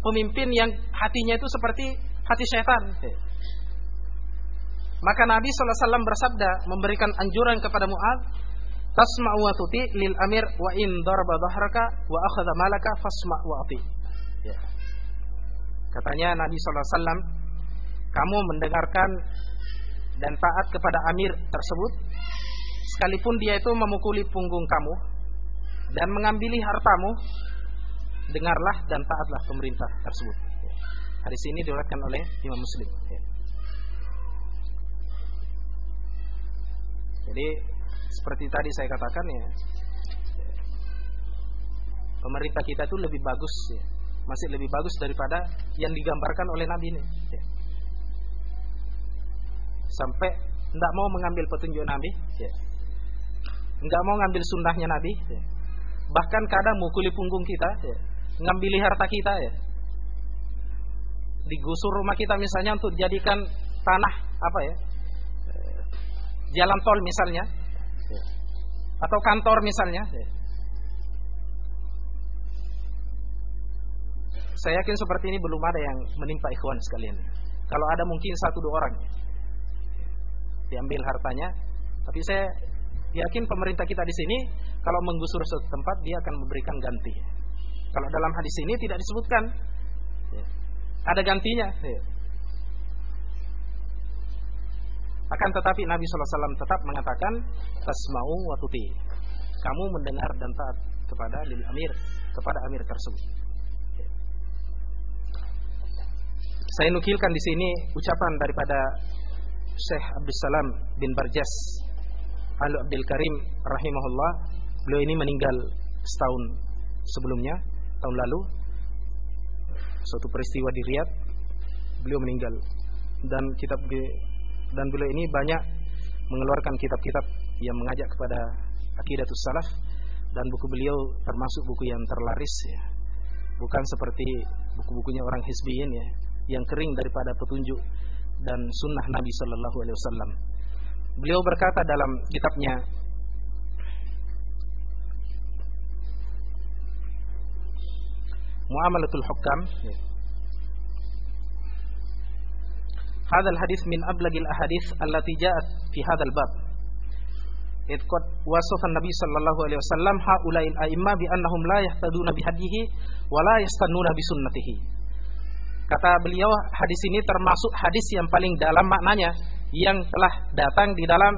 pemimpin yang hatinya itu seperti hati syaitan. Maka Nabi SAW bersabda, memberikan anjuran kepada Mu'adz, "Tasma'u wa tuti lil amir wa in daraba dhahraka wa akhadha malaka fasma' wa ati." Ya. Katanya Nabi SAW, kamu mendengarkan dan taat kepada amir tersebut, sekalipun dia itu memukuli punggung kamu dan mengambil hartamu, dengarlah dan taatlah pemerintah tersebut. Hadis ini diriwayatkan oleh Imam Muslim. Jadi seperti tadi saya katakan ya, pemerintah kita itu lebih bagus ya, masih lebih bagus daripada yang digambarkan oleh Nabi ini. Ya. Sampai tidak mau mengambil petunjuk Nabi, ya. Enggak mau ngambil sunnahnya Nabi, ya. Bahkan kadang mukuli punggung kita, ya. Ngambil harta kita, ya. Digusur rumah kita misalnya untuk jadikan tanah apa ya, jalan tol misalnya, ya. Atau kantor misalnya, ya. Saya yakin seperti ini belum ada yang menimpa ikhwan sekalian. Kalau ada mungkin 1-2 orang diambil hartanya, tapi saya yakin pemerintah kita di sini kalau menggusur suatu tempat dia akan memberikan ganti. Kalau dalam hadis ini tidak disebutkan, ya, ada gantinya. Ya. Akan tetapi Nabi SAW tetap mengatakan tasma'u wa tuti. Kamu mendengar dan taat kepada lil amir, kepada amir tersebut. Ya. Saya nukilkan di sini ucapan daripada Syekh Abdul Salam bin Barjas Al Abdul Karim rahimahullah. Beliau ini meninggal setahun sebelumnya, tahun lalu. Suatu peristiwa di Riyadh, beliau meninggal. Dan beliau ini banyak mengeluarkan kitab-kitab yang mengajak kepada Aqidatus Salaf, dan buku beliau termasuk buku yang terlaris ya. Bukan seperti buku-bukunya orang hizbiyin ya, yang kering daripada petunjuk dan sunnah Nabi Sallallahu Alaihi Wasallam. Beliau berkata dalam kitabnya Muamalatul Hukam, "Hadzal hadis min ablagil ahadits allati ja'at fi hadzal bab. Id qad wasafa an-nabi sallallahu alaihi wasallam haula'il a'imma bi annahum la yahtaduna bi hadihi wa la yastannuna bi sunnatihi." Kata beliau, hadis ini termasuk hadis yang paling dalam maknanya yang telah datang di dalam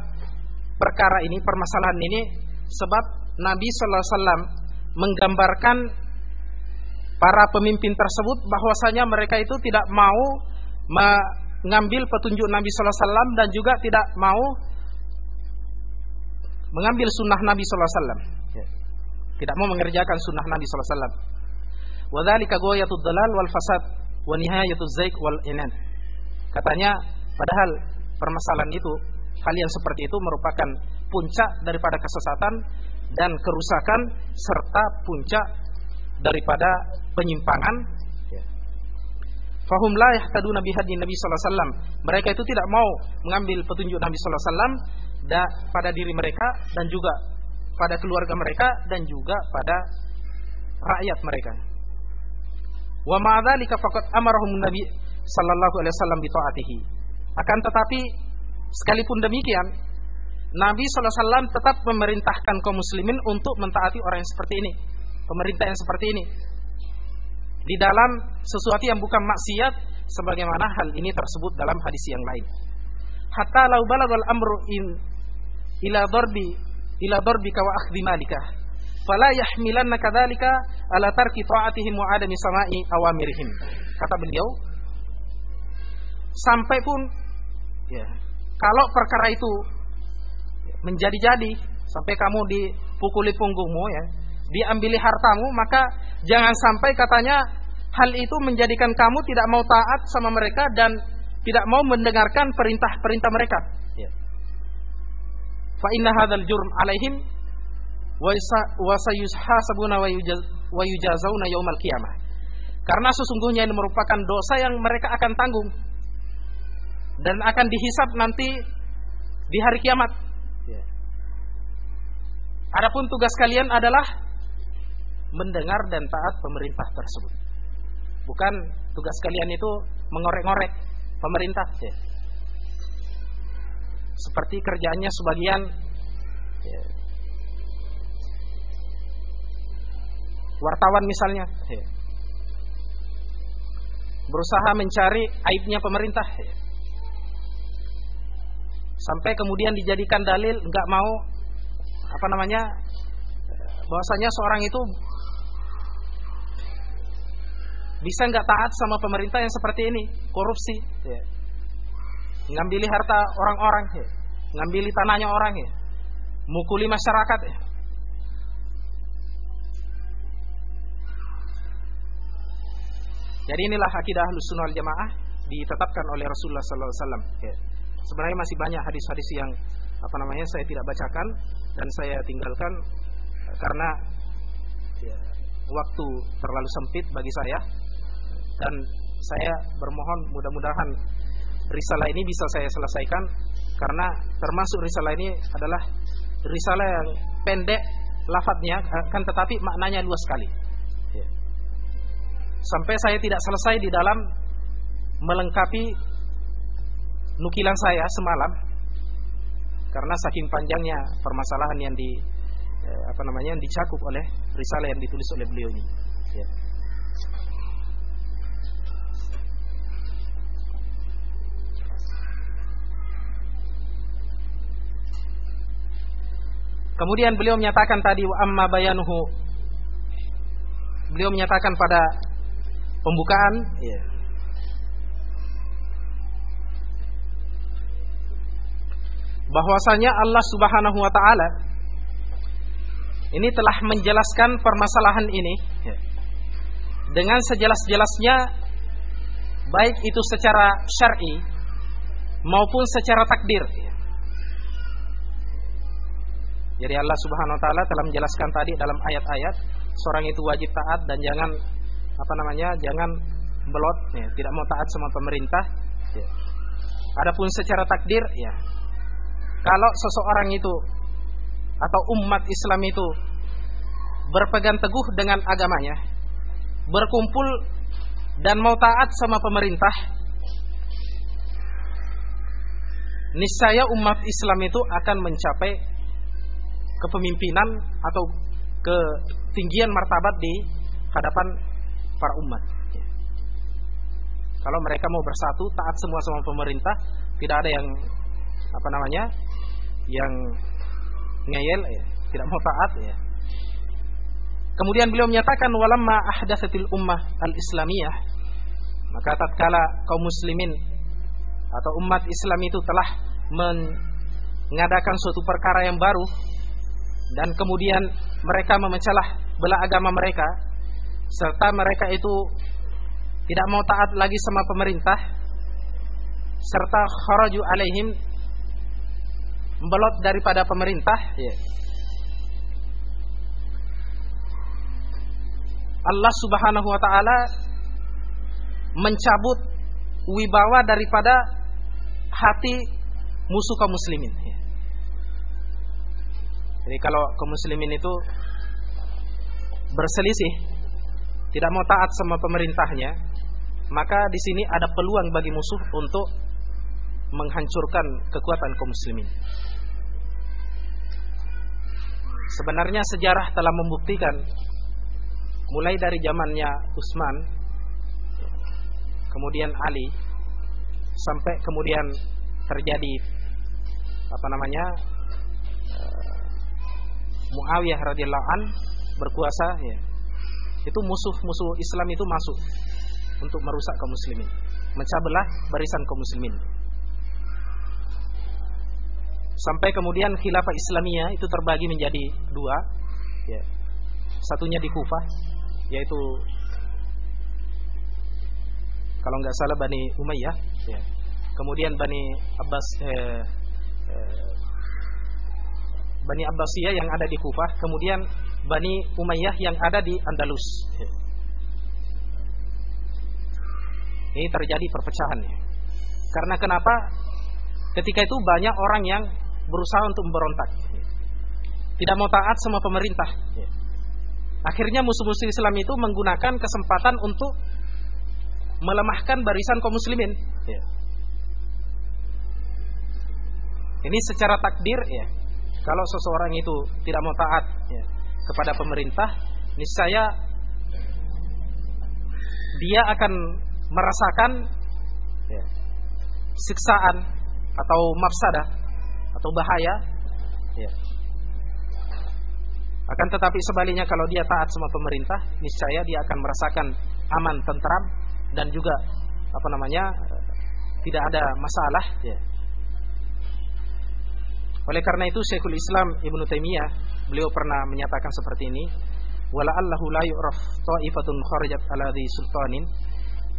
perkara ini, permasalahan ini, sebab Nabi sallallahu alaihi wasallam menggambarkan para pemimpin tersebut bahwasanya mereka itu tidak mau mengambil petunjuk Nabi sallallahu alaihi wasallam dan juga tidak mau mengambil sunnah Nabi sallallahu alaihi wasallam. Tidak mau mengerjakan sunnah Nabi sallallahu alaihi wasallam. Wa dzalika ghayatud dhalal wal fasad wa nihayatuz zaik wal inan. Katanya padahal permasalahan itu, hal yang seperti itu merupakan puncak daripada kesesatan dan kerusakan serta puncak daripada penyimpangan. Fahum la yahtaduna bihadi Nabi sallallahu alaihi wasallam. Mereka itu tidak mau mengambil petunjuk Nabi sallallahu alaihi wasallam pada diri mereka dan juga pada keluarga mereka dan juga pada rakyat mereka. Wa ma'adzalika faqad amarahum Nabi sallallahu alaihi wasallam bi ta'atihi. Akan tetapi sekalipun demikian, Nabi sallallahu alaihi wasallam tetap memerintahkan kaum muslimin untuk mentaati orang yang seperti ini, pemerintah yang seperti ini, di dalam sesuatu yang bukan maksiat, sebagaimana hal ini tersebut dalam hadis yang lain. Hatta law balagal amru ila darbika wa akhdhi malika fala yahmilanna kadzalika ala tarki ta'atihim wa adami sama'i awamirihim. Kata beliau, sampai pun ya, kalau perkara itu menjadi-jadi sampai kamu dipukuli punggungmu ya, diambili hartamu, maka jangan sampai katanya hal itu menjadikan kamu tidak mau taat sama mereka dan tidak mau mendengarkan perintah-perintah mereka. Fa inna hadzal jurm alaihim wa sayuhasabuna wa yujazawna yaumal qiyamah. Karena sesungguhnya ini merupakan dosa yang mereka akan tanggung dan akan dihisab nanti di hari kiamat. Adapun tugas kalian adalah mendengar dan taat pemerintah tersebut. Bukan tugas kalian itu mengorek-ngorek pemerintah. Seperti kerjaannya sebagian wartawan misalnya, berusaha mencari aibnya pemerintah, sampai kemudian dijadikan dalil nggak mau bahwasanya seorang itu bisa nggak taat sama pemerintah yang seperti ini, korupsi, ngambil harta orang-orang, ngambil tanahnya orang, mukuli masyarakat. Jadi inilah akidah Ahlussunnah wal Jamaah ditetapkan oleh Rasulullah SAW. Sebenarnya masih banyak hadis-hadis yang saya tidak bacakan dan saya tinggalkan karena waktu terlalu sempit bagi saya, dan saya bermohon mudah-mudahan risalah ini bisa saya selesaikan, karena termasuk risalah ini adalah risalah yang pendek lafadznya, kan tetapi maknanya luas sekali. Sampai saya tidak selesai di dalam melengkapi nukilan saya semalam, karena saking panjangnya permasalahan yang yang dicakup oleh risalah yang ditulis oleh beliau ini. Kemudian beliau menyatakan tadi wa amma bayanuhu. Beliau menyatakan pada pembukaan, bahwasanya Allah Subhanahu wa taala ini telah menjelaskan permasalahan ini dengan sejelas-jelasnya, baik itu secara syar'i maupun secara takdir. Jadi Allah Subhanahu wa taala telah menjelaskan tadi dalam ayat-ayat, seorang itu wajib taat dan jangan jangan belot, tidak mau taat sama pemerintah. Adapun secara takdir, kalau seseorang itu atau umat Islam itu berpegang teguh dengan agamanya, berkumpul dan mau taat sama pemerintah, niscaya umat Islam itu akan mencapai kepemimpinan atau ketinggian martabat di hadapan para umat. Kalau mereka mau bersatu, taat semua sama pemerintah, tidak ada yang yang ngeyel, tidak mau taat. Kemudian beliau menyatakan walamma ahdatsatil ummah al-islamiyah, maka tatkala kaum muslimin atau umat Islam itu telah mengadakan suatu perkara yang baru, dan kemudian mereka memecah belah agama mereka, serta mereka itu tidak mau taat lagi sama pemerintah, serta kharaju alaihim, membelot daripada pemerintah, Allah Subhanahu wa taala mencabut wibawa daripada hati musuh kaum muslimin. Jadi kalau kaum muslimin itu berselisih, tidak mau taat sama pemerintahnya, maka di sini ada peluang bagi musuh untuk menghancurkan kekuatan kaum muslimin. Sebenarnya sejarah telah membuktikan, mulai dari zamannya Utsman, kemudian Ali, sampai kemudian terjadi Muawiyah radhiyallahu an berkuasa, itu musuh-musuh Islam itu masuk untuk merusak kaum muslimin, memecah belah barisan kaum muslimin. Sampai kemudian khilafah Islamiyah itu terbagi menjadi dua, satunya di Kufah, yaitu kalau nggak salah Bani Umayyah, kemudian Bani Abbasiyah yang ada di Kufah, kemudian Bani Umayyah yang ada di Andalus. Ini terjadi perpecahan. Karena kenapa? Ketika itu banyak orang yang berusaha untuk memberontak, tidak mau taat sama pemerintah. Akhirnya musuh-musuh Islam itu menggunakan kesempatan untuk melemahkan barisan kaum muslimin. Ini secara takdir ya. Kalau seseorang itu tidak mau taat kepada pemerintah, niscaya dia akan merasakan siksaan atau mafsadah atau bahaya. Akan tetapi sebaliknya, kalau dia taat sama pemerintah, niscaya dia akan merasakan aman, tentram, dan juga tidak ada masalah. Oleh karena itu Syekhul Islam Ibnu Taimiyah beliau pernah menyatakan seperti ini, wala'allahu la yu'raf ta'ifatun kharajat ala dhi sultanin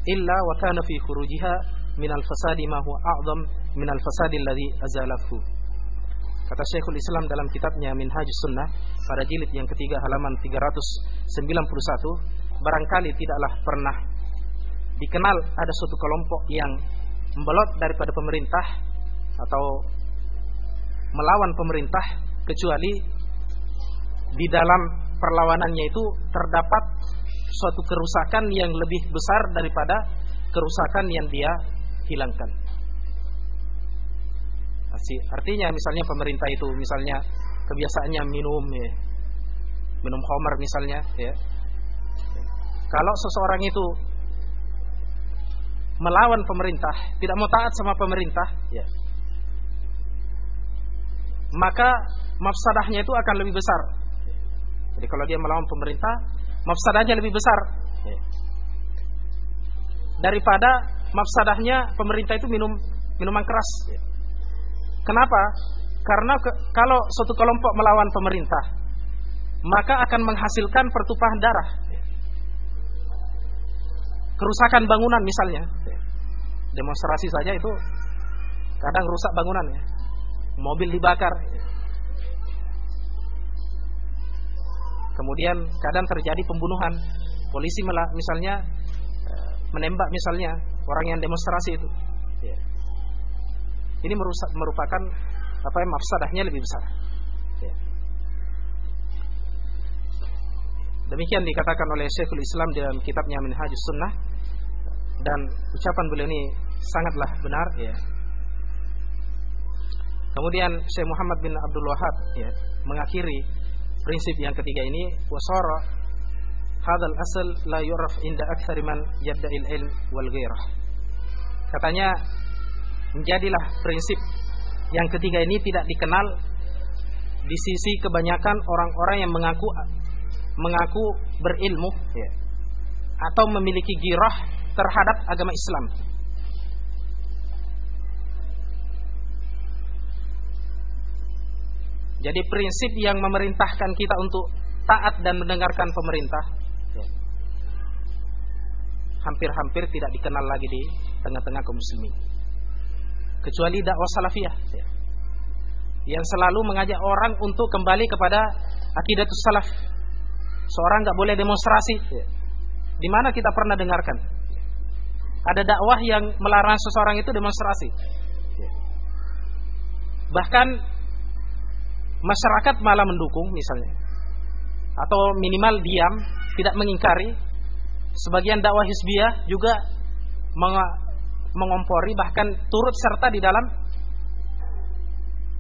illa wa kana fi khurujiha minal fasadi ma huwa a'zam minal fasadi alladhi azalafu. Kata Syekhul Islam dalam kitabnya Minhajus Sunnah pada jilid yang ketiga halaman 391, barangkali tidaklah pernah dikenal ada suatu kelompok yang membelot daripada pemerintah atau melawan pemerintah, kecuali di dalam perlawanannya itu terdapat suatu kerusakan yang lebih besar daripada kerusakan yang dia hilangkan. Artinya misalnya pemerintah itu misalnya kebiasaannya minum khamar misalnya, Kalau seseorang itu melawan pemerintah, tidak mau taat sama pemerintah, maka mafsadahnya itu akan lebih besar. Jadi kalau dia melawan pemerintah, mafsadahnya lebih besar daripada mafsadahnya pemerintah itu minuman keras. Kenapa? Karena kalau suatu kelompok melawan pemerintah, maka akan menghasilkan pertumpahan darah, kerusakan bangunan misalnya. Demonstrasi saja itu kadang rusak bangunan, mobil dibakar, kemudian kadang terjadi pembunuhan, polisi misalnya menembak misalnya orang yang demonstrasi itu. Ini merupakan mafsadahnya lebih besar. Demikian dikatakan oleh Syekhul Islam dalam kitabnya Minhajus Sunnah, dan ucapan beliau ini sangatlah benar. Kemudian Syekh Muhammad bin Abdul Wahhab mengakhiri prinsip yang ketiga ini, wasara hadzal asal la yuraf inda aktsari man yadda'il ilm wal ghairah. Katanya, menjadilah prinsip yang ketiga ini tidak dikenal di sisi kebanyakan orang-orang yang mengaku berilmu atau memiliki girah terhadap agama Islam. Jadi prinsip yang memerintahkan kita untuk taat dan mendengarkan pemerintah hampir-hampir tidak dikenal lagi di tengah-tengah kaum muslimin, kecuali dakwah salafiyah yang selalu mengajak orang untuk kembali kepada aqidatus salaf. Seorang nggak boleh demonstrasi. Di mana kita pernah dengarkan ada dakwah yang melarang seseorang itu demonstrasi? Bahkan masyarakat malah mendukung misalnya, atau minimal diam, tidak mengingkari. Sebagian dakwah hizbiyah juga mengompori, bahkan turut serta di dalam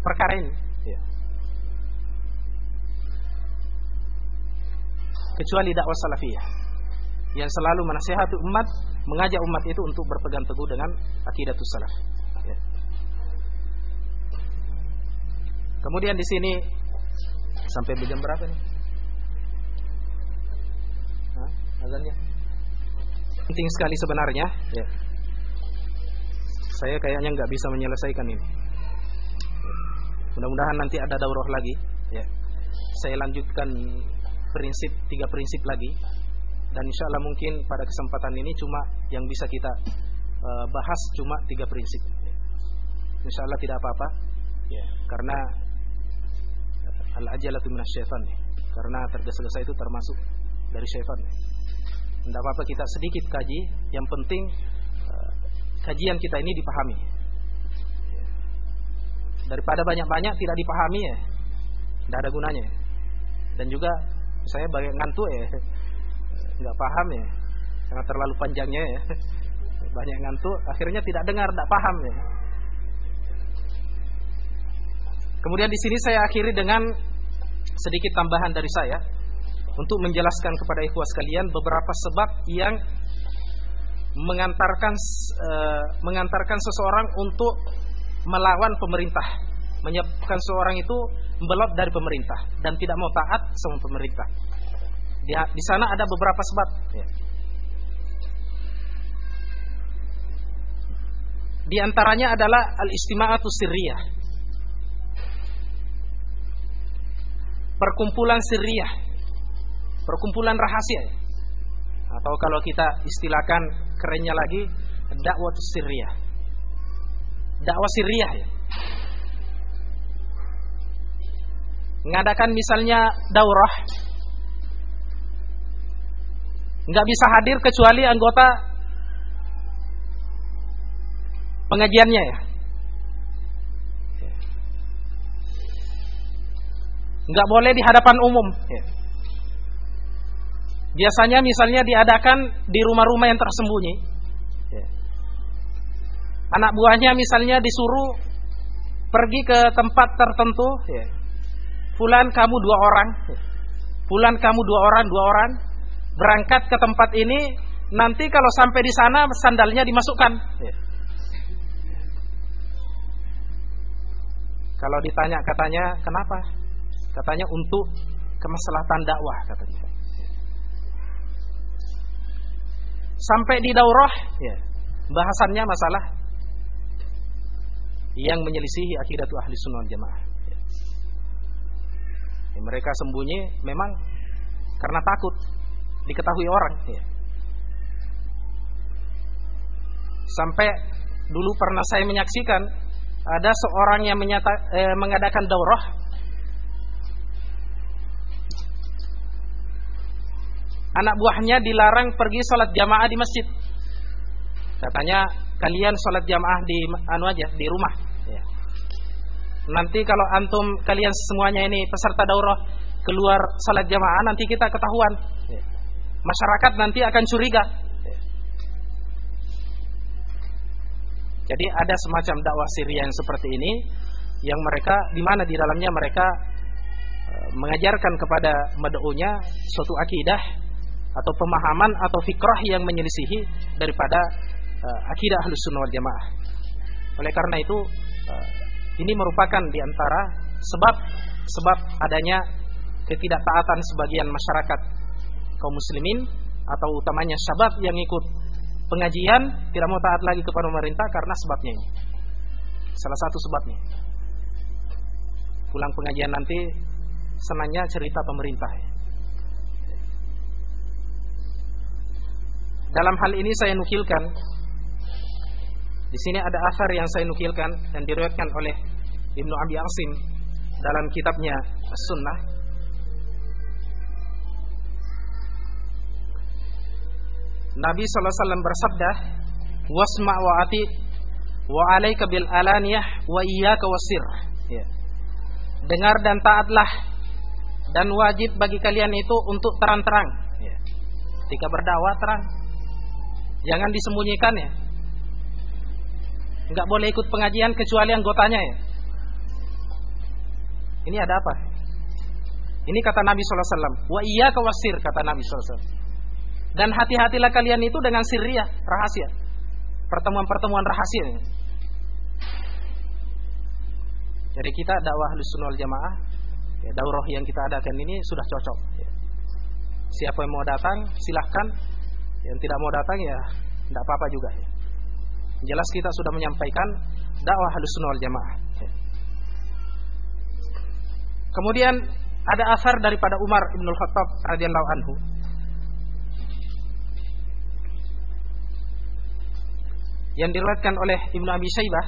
perkara ini. Kecuali dakwah salafiyah yang selalu menasihati umat, mengajak umat itu untuk berpegang teguh dengan aqidatus salaf. Kemudian di sini sampai jam berapa nih? Azannya penting sekali sebenarnya. Saya kayaknya nggak bisa menyelesaikan ini. Mudah-mudahan nanti ada daurah lagi. Saya lanjutkan tiga prinsip lagi, dan insya Allah mungkin pada kesempatan ini cuma yang bisa kita bahas cuma 3 prinsip. Insya Allah tidak apa-apa, karena al-ajalatu minasyaitan, karena tergesa-gesa itu termasuk dari syaitan. Tidak apa-apa kita sedikit kaji, yang penting kajian kita ini dipahami. Daripada banyak-banyak tidak dipahami ya, tidak ada gunanya. Dan juga saya banyak ngantuk ya, nggak paham ya, karena terlalu panjangnya ya, banyak ngantuk, akhirnya tidak dengar, tidak paham ya. Kemudian di sini saya akhiri dengan sedikit tambahan dari saya untuk menjelaskan kepada ikhwah sekalian beberapa sebab yang mengantarkan seseorang untuk melawan pemerintah, menyebabkan seorang itu belot dari pemerintah dan tidak mau taat sama pemerintah. Di sana ada beberapa sebab. Ya. Di antaranya adalah al-istima'atu sirriyah, perkumpulan sirriyah, perkumpulan rahasia, atau kalau kita istilahkan kerennya lagi, dakwah sirriyah, dakwah sirriyah ya. Mengadakan misalnya daurah, nggak bisa hadir kecuali anggota pengajiannya ya. Nggak boleh di hadapan umum ya. Biasanya misalnya diadakan di rumah-rumah yang tersembunyi ya. Anak buahnya misalnya disuruh pergi ke tempat tertentu ya. Fulan kamu 2 orang ya. Fulan kamu 2 orang berangkat ke tempat ini, nanti kalau sampai di sana sandalnya dimasukkan ya. Kalau ditanya katanya kenapa? Katanya untuk kemaslahatan dakwah katanya. Sampai di daurah ya, bahasannya masalah yang menyelisihi akidatu ahli sunnah wal jamaah ya. Ya, mereka sembunyi memang karena takut diketahui orang ya. Sampai dulu pernah saya menyaksikan ada seorang yang mengadakan daurah. Anak buahnya dilarang pergi sholat jamaah di masjid. Katanya kalian sholat jamaah di rumah ya. Nanti kalau antum kalian semuanya ini peserta daurah keluar sholat jamaah, nanti kita ketahuan ya. Masyarakat nanti akan curiga ya. Jadi ada semacam dakwah sirriyah yang seperti ini, yang mereka di mana di dalamnya mereka mengajarkan kepada mad'unya suatu akidah atau pemahaman atau fikrah yang menyelisihi daripada akidah Ahlus Sunnah wal Jamaah. Oleh karena itu ini merupakan di antara sebab adanya ketidaktaatan sebagian masyarakat kaum muslimin atau utamanya syabab yang ikut pengajian tidak mau taat lagi kepada pemerintah karena sebabnya ini. Salah satu sebabnya. Pulang pengajian nanti senangnya cerita pemerintah. Dalam hal ini saya nukilkan, di sini ada asar yang saya nukilkan dan diriwayatkan oleh Ibnu Abi Asim dalam kitabnya As-Sunnah. Nabi sallallahu alaihi wasallam bersabda, "Wasma' wa ati wa 'alaika bil alaniyah wa iyyaka wasir." Ya. Dengar dan taatlah, dan wajib bagi kalian itu untuk terang-terang. Ya. Ketika berdakwah terang. Jangan disembunyikan ya. Enggak boleh ikut pengajian kecuali anggotanya ya. Ini ada apa? Ini kata Nabi sallallahu alaihi wasallam, "Wa iyyaka wasir," kata Nabi sallallahu alaihi wasallam. Dan hati-hatilah kalian itu dengan sirriyah, rahasia. Pertemuan-pertemuan rahasia. Jadi kita dakwah Ahlus Sunnah wal Jamaah, ya, daurah yang kita adakan ini sudah cocok ya. Siapa yang mau datang silahkan. Yang tidak mau datang ya tidak apa-apa juga ya. Jelas kita sudah menyampaikan dakwah Ahlus Sunnah wal Jamaah ya. Kemudian ada asar daripada Umar Ibn Khattab radhiyallahu anhu. Yang diriwayatkan oleh Ibnu Abi Syaibah,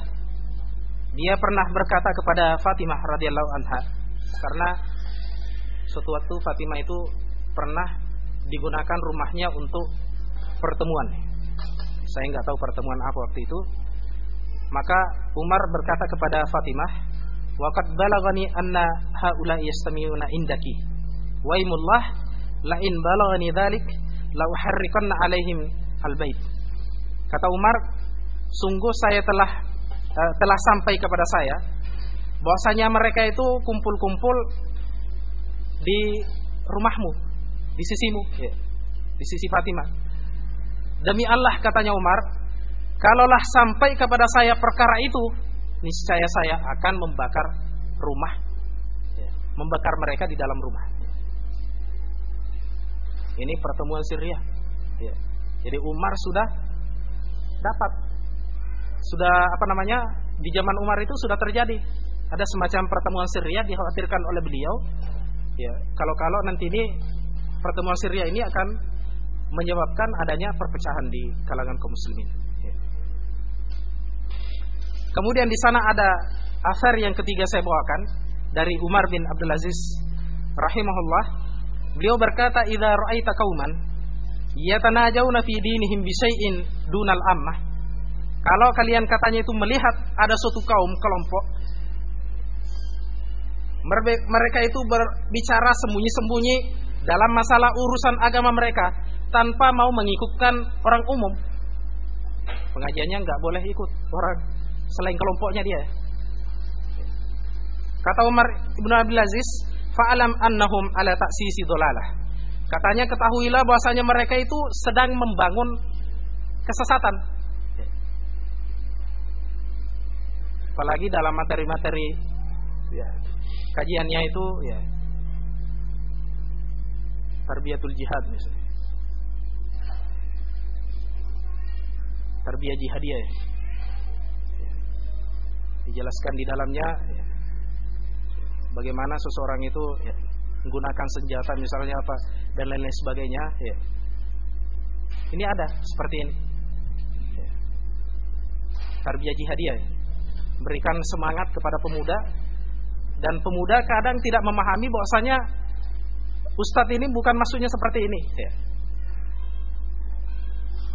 dia pernah berkata kepada Fatimah radhiyallahu anha, karena suatu waktu Fatimah itu pernah digunakan rumahnya untuk pertemuan Saya nggak tahu pertemuan apa waktu itu. Maka Umar berkata kepada Fatimah, "Wa qad balagani anna haula yastami'una indaki. Wa imullah la in balagani dzalik la uharriqanna 'alaihim al-bait." Kata Umar, sungguh saya telah sampai kepada saya bahwasanya mereka itu kumpul-kumpul di rumahmu, di sisimu, ya, di sisi Fatimah. Demi Allah, katanya Umar, kalaulah sampai kepada saya perkara itu, niscaya saya akan membakar rumah, ya, membakar mereka di dalam rumah. Ini pertemuan sirriyah, ya. Jadi Umar sudah dapat, di zaman Umar itu sudah terjadi ada semacam pertemuan sirriyah, dikhawatirkan oleh beliau, ya, kalau nanti ini pertemuan sirriyah ini akan menyebabkan adanya perpecahan di kalangan kaum muslimin, ya. Kemudian di sana ada asar yang ketiga saya bawakan dari Umar bin Abdul Aziz rahimahullah. Beliau berkata, "Idza ra'aita qauman yatanajawna fi dinihim bi syai'in dunal ammah." Kalau kalian, katanya itu, melihat ada suatu kaum, kelompok, mereka itu berbicara sembunyi-sembunyi dalam masalah urusan agama mereka tanpa mau mengikutkan orang umum. Pengajiannya nggak boleh ikut orang selain kelompoknya dia. Kata Umar ibn Abdul Aziz, "Fa'alam annahum ala ta'sisi dhalalah." Katanya, ketahuilah bahwasanya mereka itu sedang membangun kesesatan. Apalagi dalam materi-materi, ya, kajiannya itu, ya, tarbiyatul jihad misalnya, tarbiyah jihadiyah, ya. Dijelaskan di dalamnya, ya, bagaimana seseorang itu, ya, menggunakan senjata misalnya apa dan lain-lain sebagainya, ya. Ini ada seperti ini, ya. Tarbiyah jihadiyah, ya. Berikan semangat kepada pemuda, dan pemuda kadang tidak memahami bahwasanya ustadz ini bukan maksudnya seperti ini, ya.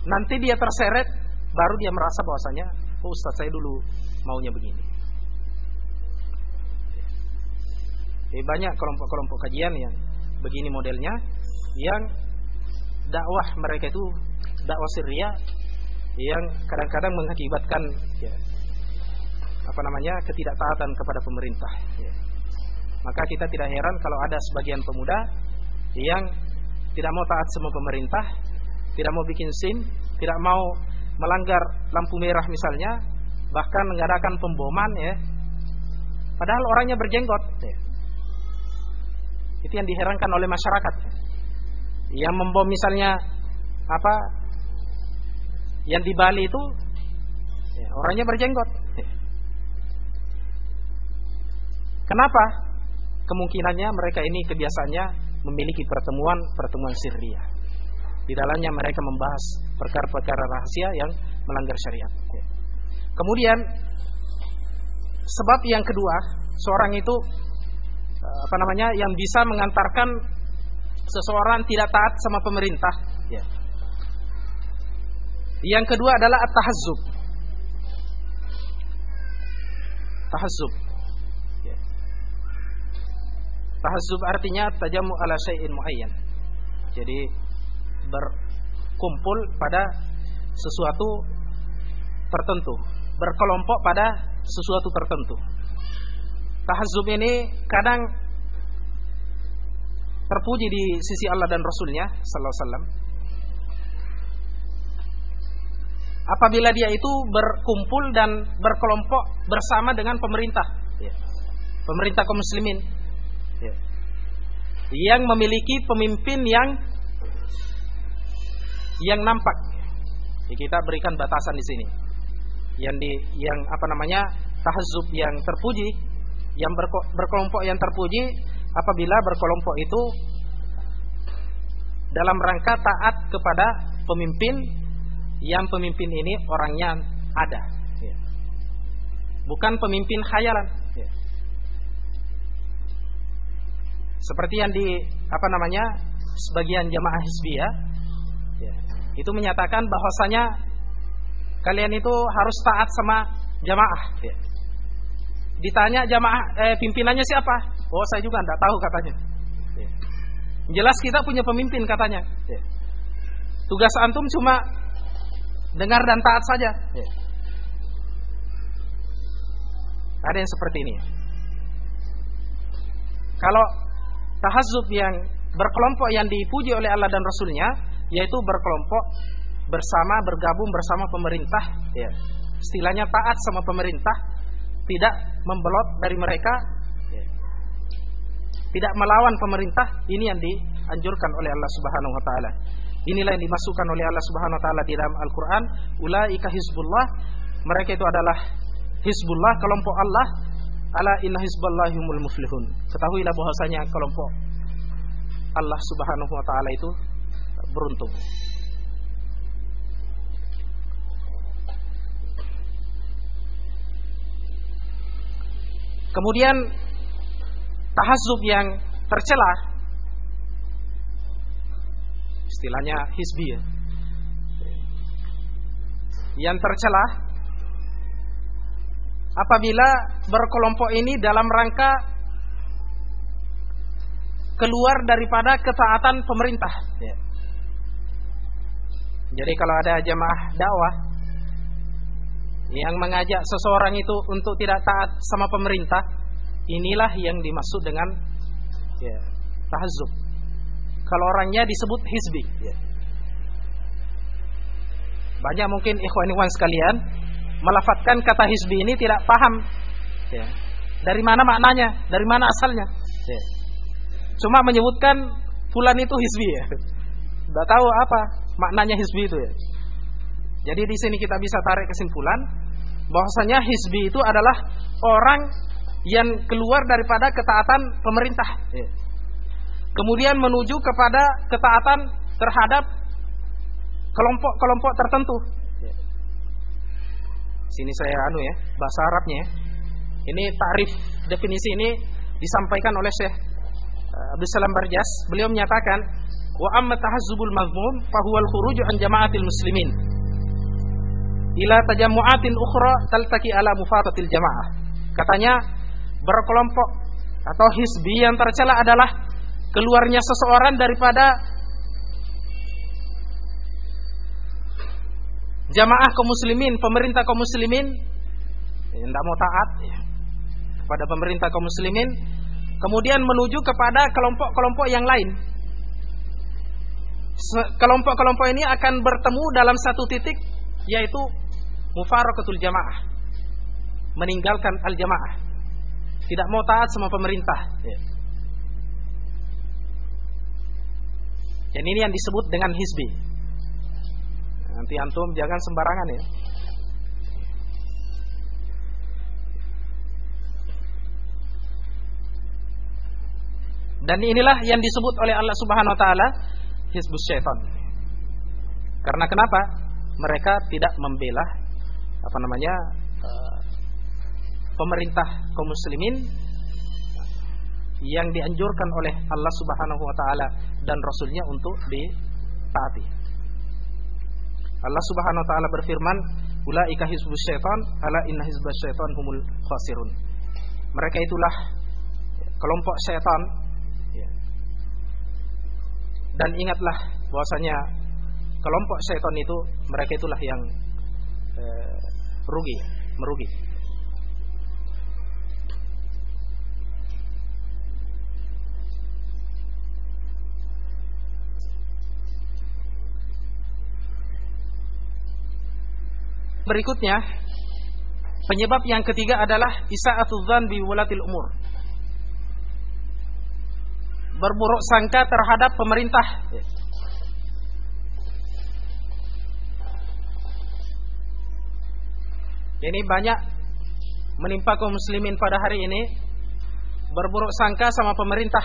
Nanti dia terseret, baru dia merasa bahwasanya, oh, ustadz saya dulu maunya begini. Banyak kelompok-kelompok kajian yang begini modelnya, yang dakwah mereka itu dakwah sirriyah, yang kadang-kadang mengakibatkan, ya, ketidaktaatan kepada pemerintah, ya. Maka kita tidak heran kalau ada sebagian pemuda yang tidak mau taat sama pemerintah, tidak mau bikin SIM, tidak mau melanggar lampu merah misalnya, bahkan mengadakan pemboman, ya, padahal orangnya berjenggot, ya. Itu yang diherankan oleh masyarakat. Yang membom misalnya yang di Bali itu, ya, orangnya berjenggot, ya. Kenapa? Kemungkinannya mereka ini kebiasaannya memiliki pertemuan sirriyah. Di dalamnya mereka membahas perkara-perkara rahasia yang melanggar syariat, ya. Kemudian sebab yang kedua, seorang itu yang bisa mengantarkan seseorang tidak taat sama pemerintah, ya. Yang kedua adalah at-tahazzub. Tahazzub, ya. Tahazzub artinya tajamu ala syai'in muayyan. Jadi berkumpul pada sesuatu tertentu, berkelompok pada sesuatu tertentu. Tahazzub ini kadang terpuji di sisi Allah dan Rasulnya sallallahu alaihi wasallam. Apabila dia itu berkumpul dan berkelompok bersama dengan pemerintah, ya, pemerintah kaum muslimin, ya, yang memiliki pemimpin yang nampak, ya, kita berikan batasan di sini. Tahazzub yang terpuji, yang berkelompok yang terpuji apabila berkelompok itu dalam rangka taat kepada pemimpin, yang pemimpin ini orangnya ada, ya. Bukan pemimpin khayalan, ya. Seperti yang sebagian jamaah hizbiyah, ya, itu menyatakan bahwasanya kalian itu harus taat sama jamaah. Ya. Ditanya jamaah pimpinannya siapa? Oh, saya juga enggak tahu katanya. Ya. Jelas kita punya pemimpin katanya. Ya. Tugas antum cuma dengar dan taat saja. Ya. Ada yang seperti ini. Kalau tahazzub yang berkelompok yang dipuji oleh Allah dan Rasulnya, yaitu berkelompok bersama, bergabung bersama pemerintah, ya. Istilahnya taat sama pemerintah, tidak membelot dari mereka, ya. Tidak melawan pemerintah. Ini yang dianjurkan oleh Allah Subhanahu wa taala. Inilah yang dimasukkan oleh Allah Subhanahu wa taala di dalam Al-Qur'an, ulaika hizbullah. Mereka itu adalah hizbullah, kelompok Allah. Ala inna hizballahi humul muflihun. Ketahuilah bahwasanya kelompok Allah Subhanahu wa taala itu beruntung. Kemudian tahazzub yang tercela, istilahnya hizbi, ya. Yang tercela apabila berkelompok ini dalam rangka keluar daripada ketaatan pemerintah. Ya. Jadi kalau ada jamaah dakwah yang mengajak seseorang itu untuk tidak taat sama pemerintah, inilah yang dimaksud dengan ya, tahazzub. Kalau orangnya disebut hizbi. Ya. Banyak mungkin ikhwan-ikhwan sekalian melafadzkan kata hizbi ini tidak paham. Ya. Dari mana maknanya, dari mana asalnya. Ya. Cuma menyebutkan fulan itu hizbi, ya. Tidak tahu apa maknanya hizbi itu, ya. Jadi di sini kita bisa tarik kesimpulan bahwasanya hizbi itu adalah orang yang keluar daripada ketaatan pemerintah, ya. Kemudian menuju kepada ketaatan terhadap kelompok-kelompok tertentu. Ya. Sini saya ya, bahasa Arabnya. Ya. Ini takrif definisi ini disampaikan oleh Syekh Abdul Salam Barjas. Beliau menyatakan, wa amma tahazzubul mazmum fa huwal khuruju an jama'atil muslimin ila tajammu'atin ukhra taltaqi ala mufatatil jamaah. Katanya berkelompok atau hizbi yang tercela adalah keluarnya seseorang daripada jamaah kaum muslimin, pemerintah kaum muslimin, tidak mau taat ya, kepada pemerintah kaum muslimin, kemudian menuju kepada kelompok-kelompok yang lain. Kelompok-kelompok ini akan bertemu dalam satu titik, yaitu mufaraqatul jamaah, meninggalkan al-jamaah, tidak mau taat sama pemerintah ya. Dan ini yang disebut dengan hizbi. Nanti antum jangan sembarangan ya. Dan inilah yang disebut oleh Allah Subhanahu wa taala hizbus syaitan. Karena kenapa? Mereka tidak membela pemerintah kaum muslimin yang dianjurkan oleh Allah Subhanahu wa taala dan Rasulnya untuk ditaati. Allah Subhanahu wa taala berfirman, ulaika hizbus syaitan, ala inna hizbas syaitan humul khasirun. Mereka itulah kelompok syaitan. Dan ingatlah bahwasanya kelompok syaitan itu, mereka itulah yang merugi. Berikutnya, penyebab yang ketiga adalah isa'atul dzan bi wulatil umur. Berburuk sangka terhadap pemerintah. Ini banyak menimpa kaum muslimin pada hari ini, berburuk sangka sama pemerintah.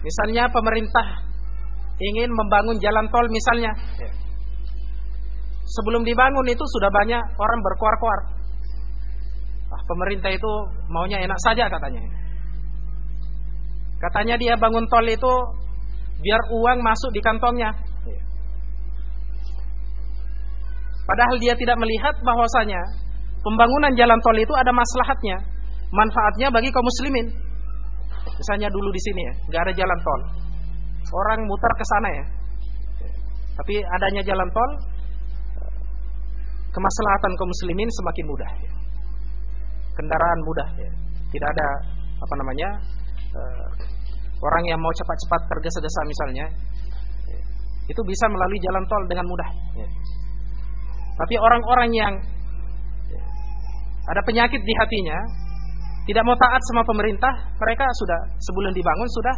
Misalnya pemerintah ingin membangun jalan tol misalnya. Sebelum dibangun itu sudah banyak orang berkoar-koar. Pemerintah itu maunya enak saja katanya. Katanya dia bangun tol itu biar uang masuk di kantongnya. Padahal dia tidak melihat bahwasanya pembangunan jalan tol itu ada maslahatnya, manfaatnya bagi kaum muslimin. Misalnya dulu di sini ya, nggak ada jalan tol, orang mutar ke sana ya. Tapi adanya jalan tol, kemaslahatan kaum muslimin semakin mudah. Kendaraan mudah, ya. Tidak ada orang yang mau cepat-cepat tergesa-gesa misalnya, itu bisa melalui jalan tol dengan mudah. Tapi orang-orang yang ada penyakit di hatinya, tidak mau taat sama pemerintah, mereka sudah sebelum dibangun sudah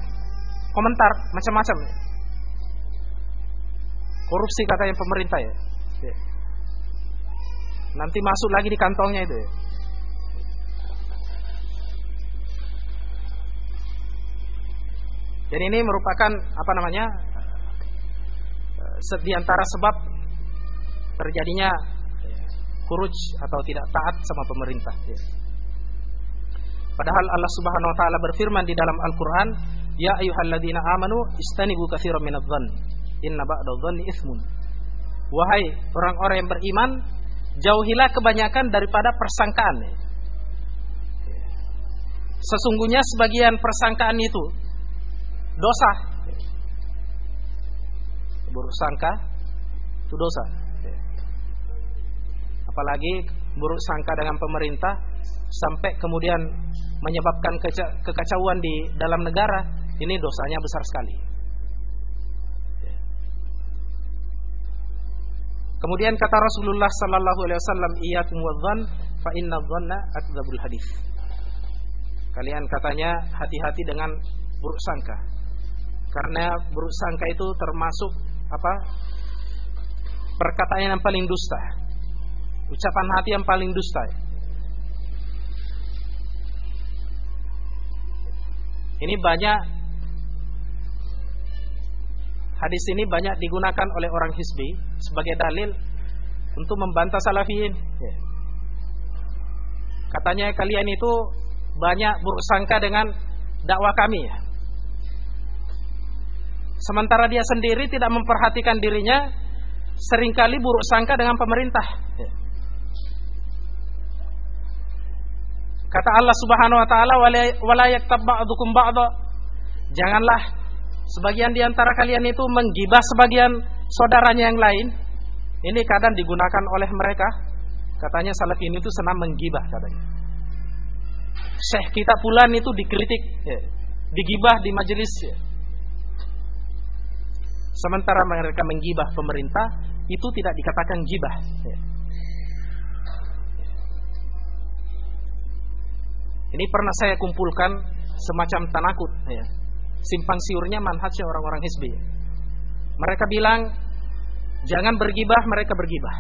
komentar macam-macam. Korupsi katanya pemerintah ya. Nanti masuk lagi di kantongnya itu ya. Jadi ini merupakan di antara sebab terjadinya khuruj atau tidak taat sama pemerintah. Padahal Allah Subhanahu wa taala berfirman di dalam Al-Qur'an, "Ya ayyuhalladzina amanu istanibu katsiran minadh-dhann, inna ba'dadh-dhanni itsmun." Wahai orang-orang yang beriman, jauhilah kebanyakan daripada persangkaan. Sesungguhnya sebagian persangkaan itu dosa. Buruk sangka itu dosa. Apalagi buruk sangka dengan pemerintah sampai kemudian menyebabkan kekacauan di dalam negara, ini dosanya besar sekali. Kemudian kata Rasulullah sallallahu alaihi wasallam, iyyakum wadh-dhann fa inadh-dhanna akdzabul hadits. Kalian katanya hati-hati dengan buruk sangka. Karena buruk sangka itu termasuk perkataan yang paling dusta. Ucapan hati yang paling dusta. Ini banyak, hadis ini banyak digunakan oleh orang hizbi sebagai dalil untuk membantah salafiyin. Katanya kalian itu banyak buruk sangka dengan dakwah kami ya. Sementara dia sendiri tidak memperhatikan dirinya, seringkali buruk sangka dengan pemerintah. Kata Allah Subhanahu wa taala, wala yaktab ba'dukum ba'dha. Janganlah sebagian di antara kalian itu menggibah sebagian saudaranya yang lain. Ini kadang digunakan oleh mereka. Katanya salafin itu senang menggibah katanya. Syekh kita fulan itu dikritik, digibah di majelis. Sementara mereka menggibah pemerintah, itu tidak dikatakan gibah. Ini pernah saya kumpulkan semacam tanakut, simpang siurnya manhajnya orang-orang hizbi. Mereka bilang jangan bergibah, mereka bergibah.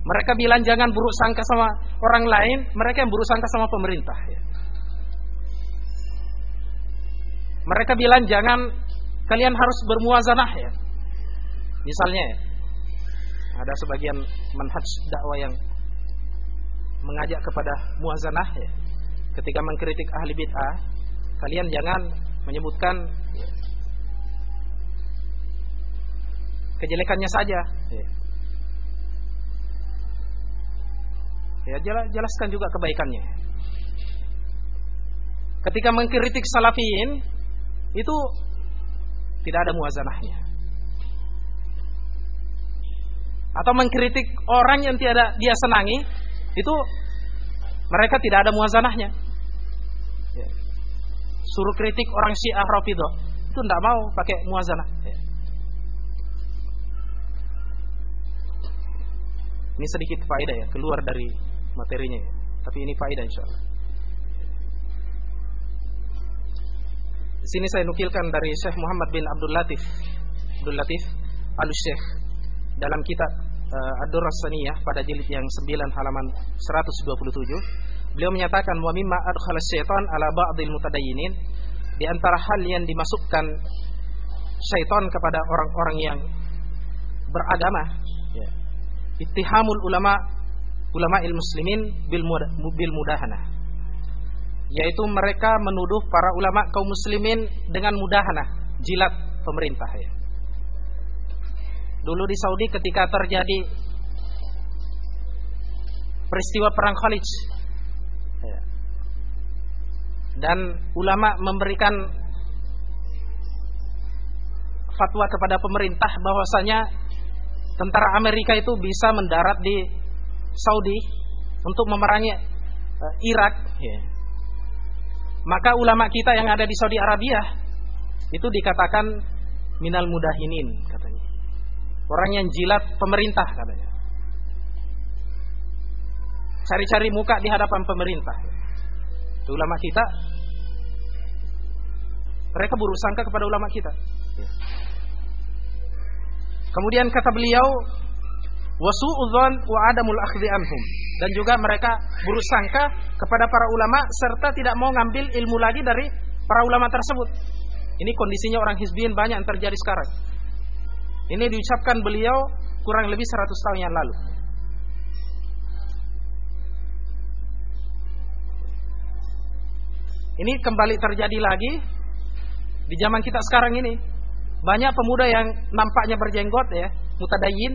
Mereka bilang jangan buruk sangka sama orang lain, mereka yang buruk sangka sama pemerintah. Mereka bilang jangan, kalian harus bermuazanah ya. Misalnya ada sebagian manhaj dakwah yang mengajak kepada muazanah ya. Ketika mengkritik ahli bid'ah, kalian jangan menyebutkan kejelekannya saja. Ya, jelaskan juga kebaikannya. Ketika mengkritik salafiyin, itu tidak ada muazanahnya. Atau mengkritik orang yang tidak dia senangi, itu mereka tidak ada muazanahnya. Suruh kritik orang Syiah Rafidhah, itu tidak mau pakai muazanah. Ini sedikit faedah ya, keluar dari materinya ya. Tapi ini faedah insyaallah. Di sini saya nukilkan dari Syekh Muhammad bin Abdul Latif Al-Syekh dalam kitab Ad-Durrah As-Saniyah pada jilid yang 9 halaman 127. Beliau menyatakan wa mimma adkhala syaitan ala ba'dil mutadayyinin, di antara hal yang dimasukkan syaitan kepada orang-orang yang beragama, ittihamul ulama'il muslimin bil mudahanah, yaitu mereka menuduh para ulama kaum muslimin dengan mudahanah, jilat pemerintah ya. Dulu di Saudi ketika terjadi peristiwa perang Khalij ya, dan ulama memberikan fatwa kepada pemerintah bahwasanya tentara Amerika itu bisa mendarat di Saudi untuk memerangi Irak ya. Maka ulama kita yang ada di Saudi Arabia itu dikatakan minal mudahinin katanya. Orang yang jilat pemerintah katanya. Cari-cari muka di hadapan pemerintah. Itu ulama kita. Mereka buruk sangka kepada ulama kita. Kemudian kata beliau, wasu'udzan wa adamul akhdhi anhum. Dan juga mereka buruk sangka kepada para ulama serta tidak mau ngambil ilmu lagi dari para ulama tersebut. Ini kondisinya orang hizbiyin banyak yang terjadi sekarang. Ini diucapkan beliau kurang lebih 100 tahun yang lalu. Ini kembali terjadi lagi di zaman kita sekarang ini. Banyak pemuda yang nampaknya berjenggot ya, mutadayyin,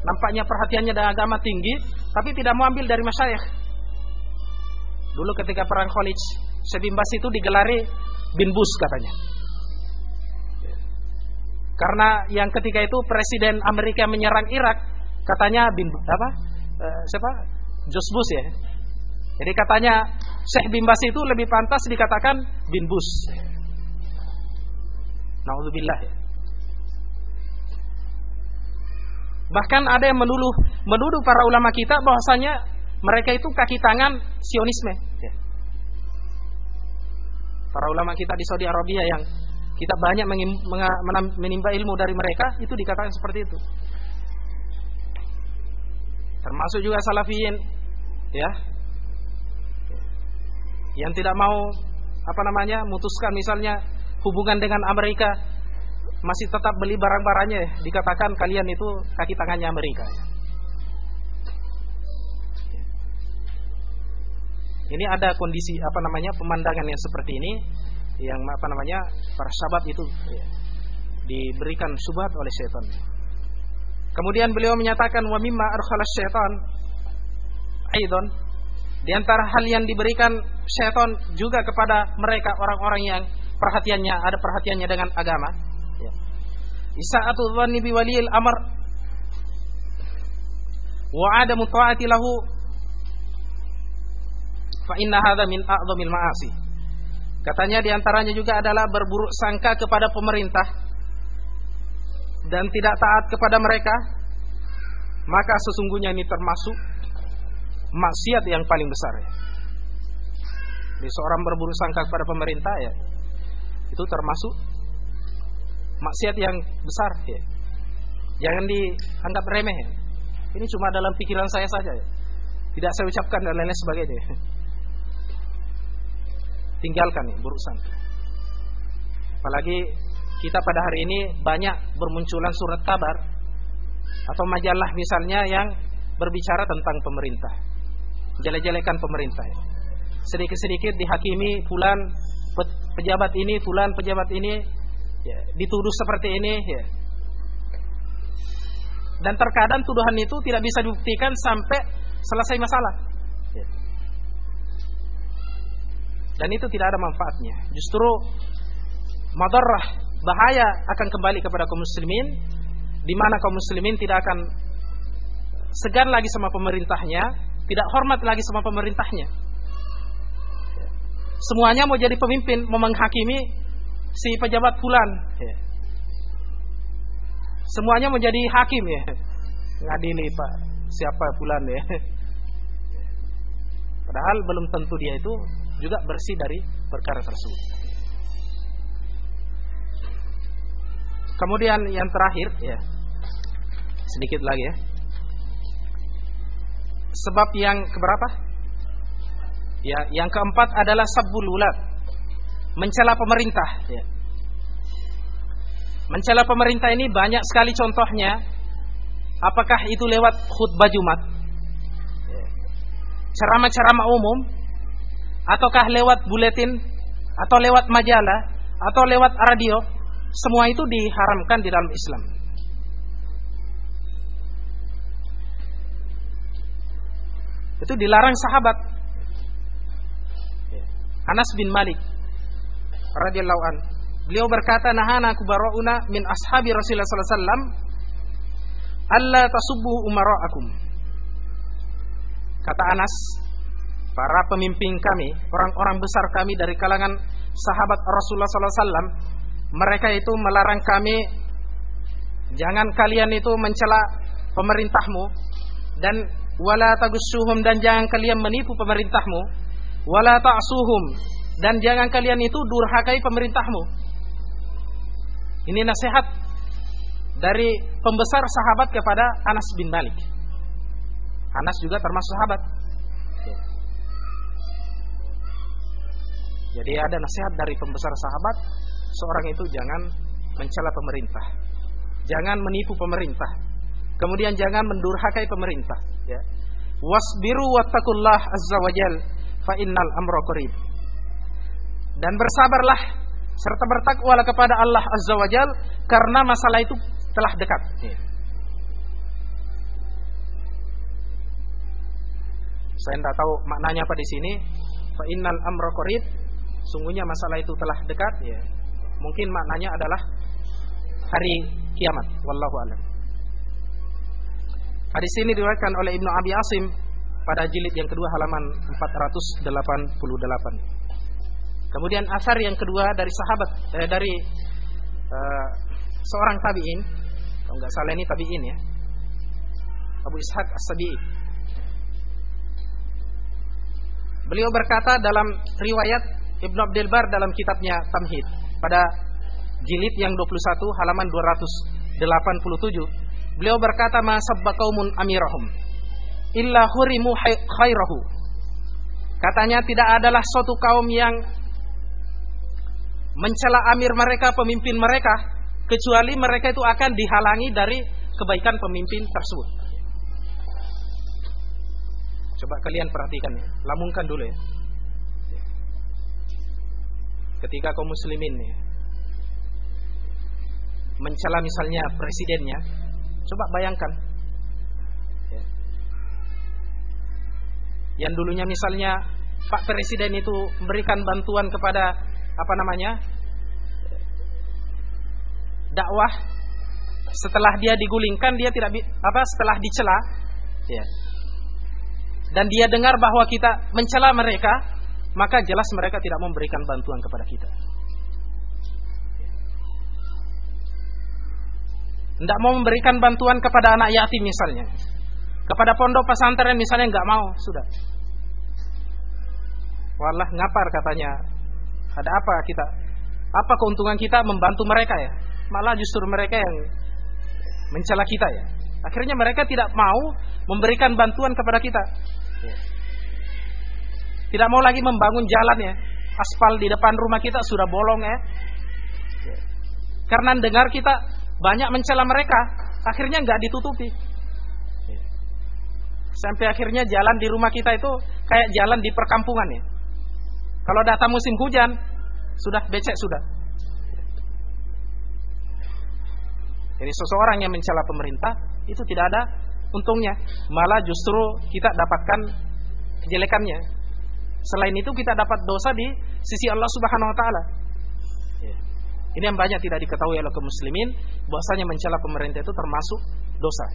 nampaknya perhatiannya dengan agama tinggi, tapi tidak mau ambil dari masyayikh. Dulu ketika perang Khalij, Syekh bin Baz itu digelari bin Bus katanya. Karena yang ketika itu Presiden Amerika menyerang Irak, katanya siapa? George Bush ya. Jadi katanya Syekh bin Baz itu lebih pantas dikatakan bin Bus. Nauzubillah ya. Bahkan ada yang menuduh para ulama kita bahwasanya mereka itu kaki tangan Sionisme ya. Para ulama kita di Saudi Arabia yang kita banyak menimba ilmu dari mereka itu dikatakan seperti itu. Termasuk juga Salafiyin ya. Yang tidak mau mutuskan misalnya hubungan dengan Amerika, masih tetap beli barang-barangnya ya. Dikatakan kalian itu kaki tangannya Amerika. Ini ada kondisi pemandangan yang seperti ini yang para sahabat itu ya, diberikan syubhat oleh syaitan. Kemudian beliau menyatakan wa mimma arkhalas syaitan aidan, di antara hal yang diberikan syaitan juga kepada mereka orang-orang yang perhatiannya dengan agama ya. Isa'atu dhanni bi waliyil amr wa adamu ta'ati lahu fa inna hadza min a'dhamil ma'asi. Katanya diantaranya juga adalah berburuk sangka kepada pemerintah dan tidak taat kepada mereka, maka sesungguhnya ini termasuk maksiat yang paling besar ya. Jadi seorang berburuk sangka kepada pemerintah ya, itu termasuk maksiat yang besar ya. Jangan dianggap remeh ya. Ini cuma dalam pikiran saya saja ya. Tidak saya ucapkan dan lain-lain sebagainya. Tinggalkan ya buruk sangka. Apalagi kita pada hari ini banyak bermunculan surat kabar atau majalah misalnya yang berbicara tentang pemerintah, jelek-jelekan pemerintah ya. Sedikit-sedikit dihakimi fulan pejabat ini, fulan pejabat ini ya, dituduh seperti ini ya. Dan terkadang tuduhan itu tidak bisa dibuktikan sampai selesai masalah ya. Dan itu tidak ada manfaatnya. Justru madarrah, bahaya akan kembali kepada kaum muslimin, di mana kaum muslimin tidak akan segan lagi sama pemerintahnya, tidak hormat lagi sama pemerintahnya. Semuanya mau jadi pemimpin, mau menghakimi si pejabat fulan. Semuanya mau jadi hakim ya. Ngadili Pak siapa fulan ya. Padahal belum tentu dia itu juga bersih dari perkara tersebut. Kemudian yang terakhir ya, sedikit lagi ya. Sebab yang keberapa? Ya, yang keempat adalah sabbul ulat, mencela pemerintah ya. Mencela pemerintah ini banyak sekali contohnya. Apakah itu lewat khutbah Jumat, ceramah-ceramah umum, ataukah lewat buletin, atau lewat majalah, atau lewat radio. semua itu diharamkan di dalam Islam. Itu dilarang sahabat. Anas bin Malik radhiyallahu an, beliau berkata, nahana kubara'una min ashabi Rasulullah sallallahu alaihi wasallam alla tasubbu umara'akum. Kata Anas, para pemimpin kami, orang-orang besar kami dari kalangan sahabat Rasulullah sallallahu alaihi wasallam, mereka itu melarang kami, jangan kalian itu mencela pemerintahmu, dan wala tagussuhum, dan jangan kalian menipu pemerintahmu, wala ta'suhum, dan jangan kalian itu durhakai pemerintahmu. Ini nasihat dari pembesar sahabat kepada Anas bin Malik. Anas juga termasuk sahabat. Jadi ada nasihat dari pembesar sahabat, seorang itu jangan mencela pemerintah, jangan menipu pemerintah, kemudian jangan mendurhakai pemerintah, ya. Wasbiru wattaqullah azza wajal fa innal amra qarib. Dan bersabarlah serta bertakwalah kepada Allah azza wajal, karena masalah itu telah dekat. Ya. Saya tidak tahu maknanya apa di sini. Fa innal amra qarib, sungguhnya masalah itu telah dekat, ya. Mungkin maknanya adalah hari kiamat, wallahu a'lam. Hadis ini diriwayatkan oleh Ibnu Abi Asim pada jilid yang kedua halaman 488. Kemudian asar yang kedua dari sahabat, dari seorang tabi'in, kalau enggak salah ini tabi'in, ya, Abu Ishaq As-Sabi'i. Beliau berkata dalam riwayat Ibnu Abdul Bar dalam kitabnya Tamhid pada jilid yang 21 halaman 287, beliau berkata, ma sabba qaumun amirahum illa hurimu khairahu. Katanya tidak adalah suatu kaum yang mencela amir mereka, pemimpin mereka, kecuali mereka itu akan dihalangi dari kebaikan pemimpin tersebut. Coba kalian perhatikan, ya. Lamunkan dulu, ya. Ketika kaum muslimin, ya, mencela misalnya presidennya, coba bayangkan, ya. Yang dulunya misalnya Pak Presiden itu memberikan bantuan kepada dakwah, setelah dia digulingkan, dia tidak setelah dicela, ya, dan dia dengar bahwa kita mencela mereka, maka jelas mereka tidak memberikan bantuan kepada kita. Tidak mau memberikan bantuan kepada anak yatim misalnya, kepada pondok pesantren misalnya, nggak mau, sudah. Wallah ngapar katanya, ada apa kita? Apa keuntungan kita membantu mereka, ya? Malah justru mereka yang mencela kita, ya. Akhirnya mereka tidak mau memberikan bantuan kepada kita. Tidak mau lagi membangun jalan, ya. Aspal di depan rumah kita sudah bolong, ya. Karena dengar kita banyak mencela mereka, akhirnya nggak ditutupi. Sampai akhirnya jalan di rumah kita itu kayak jalan di perkampungan, ya. Kalau datang musim hujan, sudah becek sudah. Jadi seseorang yang mencela pemerintah itu tidak ada untungnya, malah justru kita dapatkan kejelekannya. Selain itu kita dapat dosa di sisi Allah Subhanahu wa taala. Ini yang banyak tidak diketahui oleh kaum muslimin, bahwasanya mencela pemerintah itu termasuk dosa.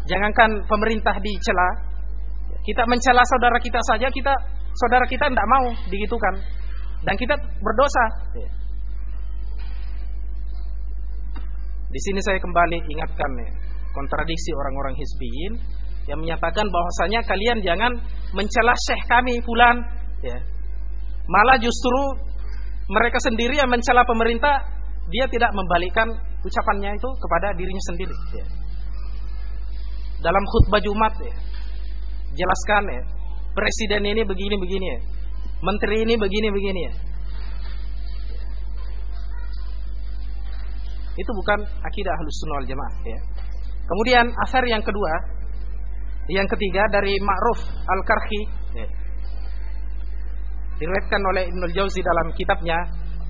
Jangankan pemerintah dicela, kita mencela saudara kita saja, saudara kita tidak mau digitukan, dan kita berdosa. Di sini saya kembali ingatkan, ya, kontradiksi orang-orang hizbiyin yang menyatakan bahwasanya kalian jangan mencela syekh kami fulan, ya. Malah justru mereka sendiri yang mencela pemerintah, dia tidak membalikkan ucapannya itu kepada dirinya sendiri, ya. Dalam khutbah Jumat, ya, jelaskan, ya, presiden ini begini-begini, ya, menteri ini begini-begini, ya. Itu bukan akidah Ahlus Sunnah wal Jamaah, ya. Kemudian asar yang kedua, yang ketiga dari Ma'ruf Al-Karhi, ya. Diriwayatkan oleh Ibnul Jauzi dalam kitabnya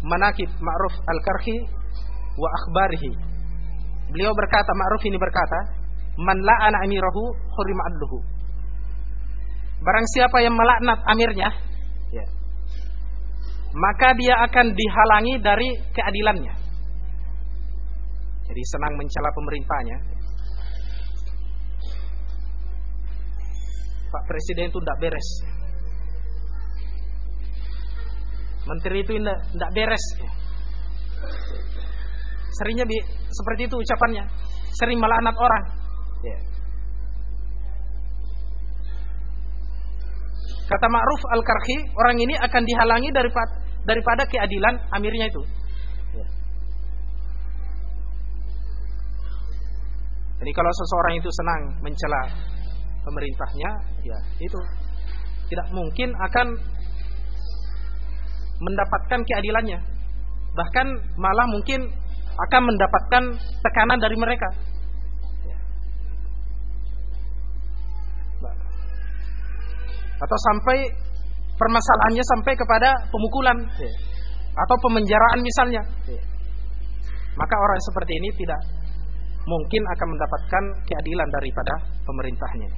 Manaqib Ma'ruf Al-Karhi wa Akhbarihi. Beliau berkata, Ma'ruf ini berkata, man la'ana amirahu hurima adluhu. Barang siapa yang melaknat amirnya, ya, maka dia akan dihalangi dari keadilannya. Jadi senang mencela pemerintahnya. Pak Presiden itu tidak beres, menteri itu tidak beres. Seringnya seperti itu ucapannya, sering melaknat orang. Ya. Kata Ma'ruf Al-Karhi, orang ini akan dihalangi daripada keadilan amirnya itu. Ya. Jadi kalau seseorang itu senang mencela pemerintahnya, ya itu tidak mungkin akan mendapatkan keadilannya. Bahkan malah mungkin akan mendapatkan tekanan dari mereka. Atau sampai permasalahannya sampai kepada pemukulan atau pemenjaraan misalnya. Maka orang seperti ini tidak mungkin akan mendapatkan keadilan daripada pemerintahnya.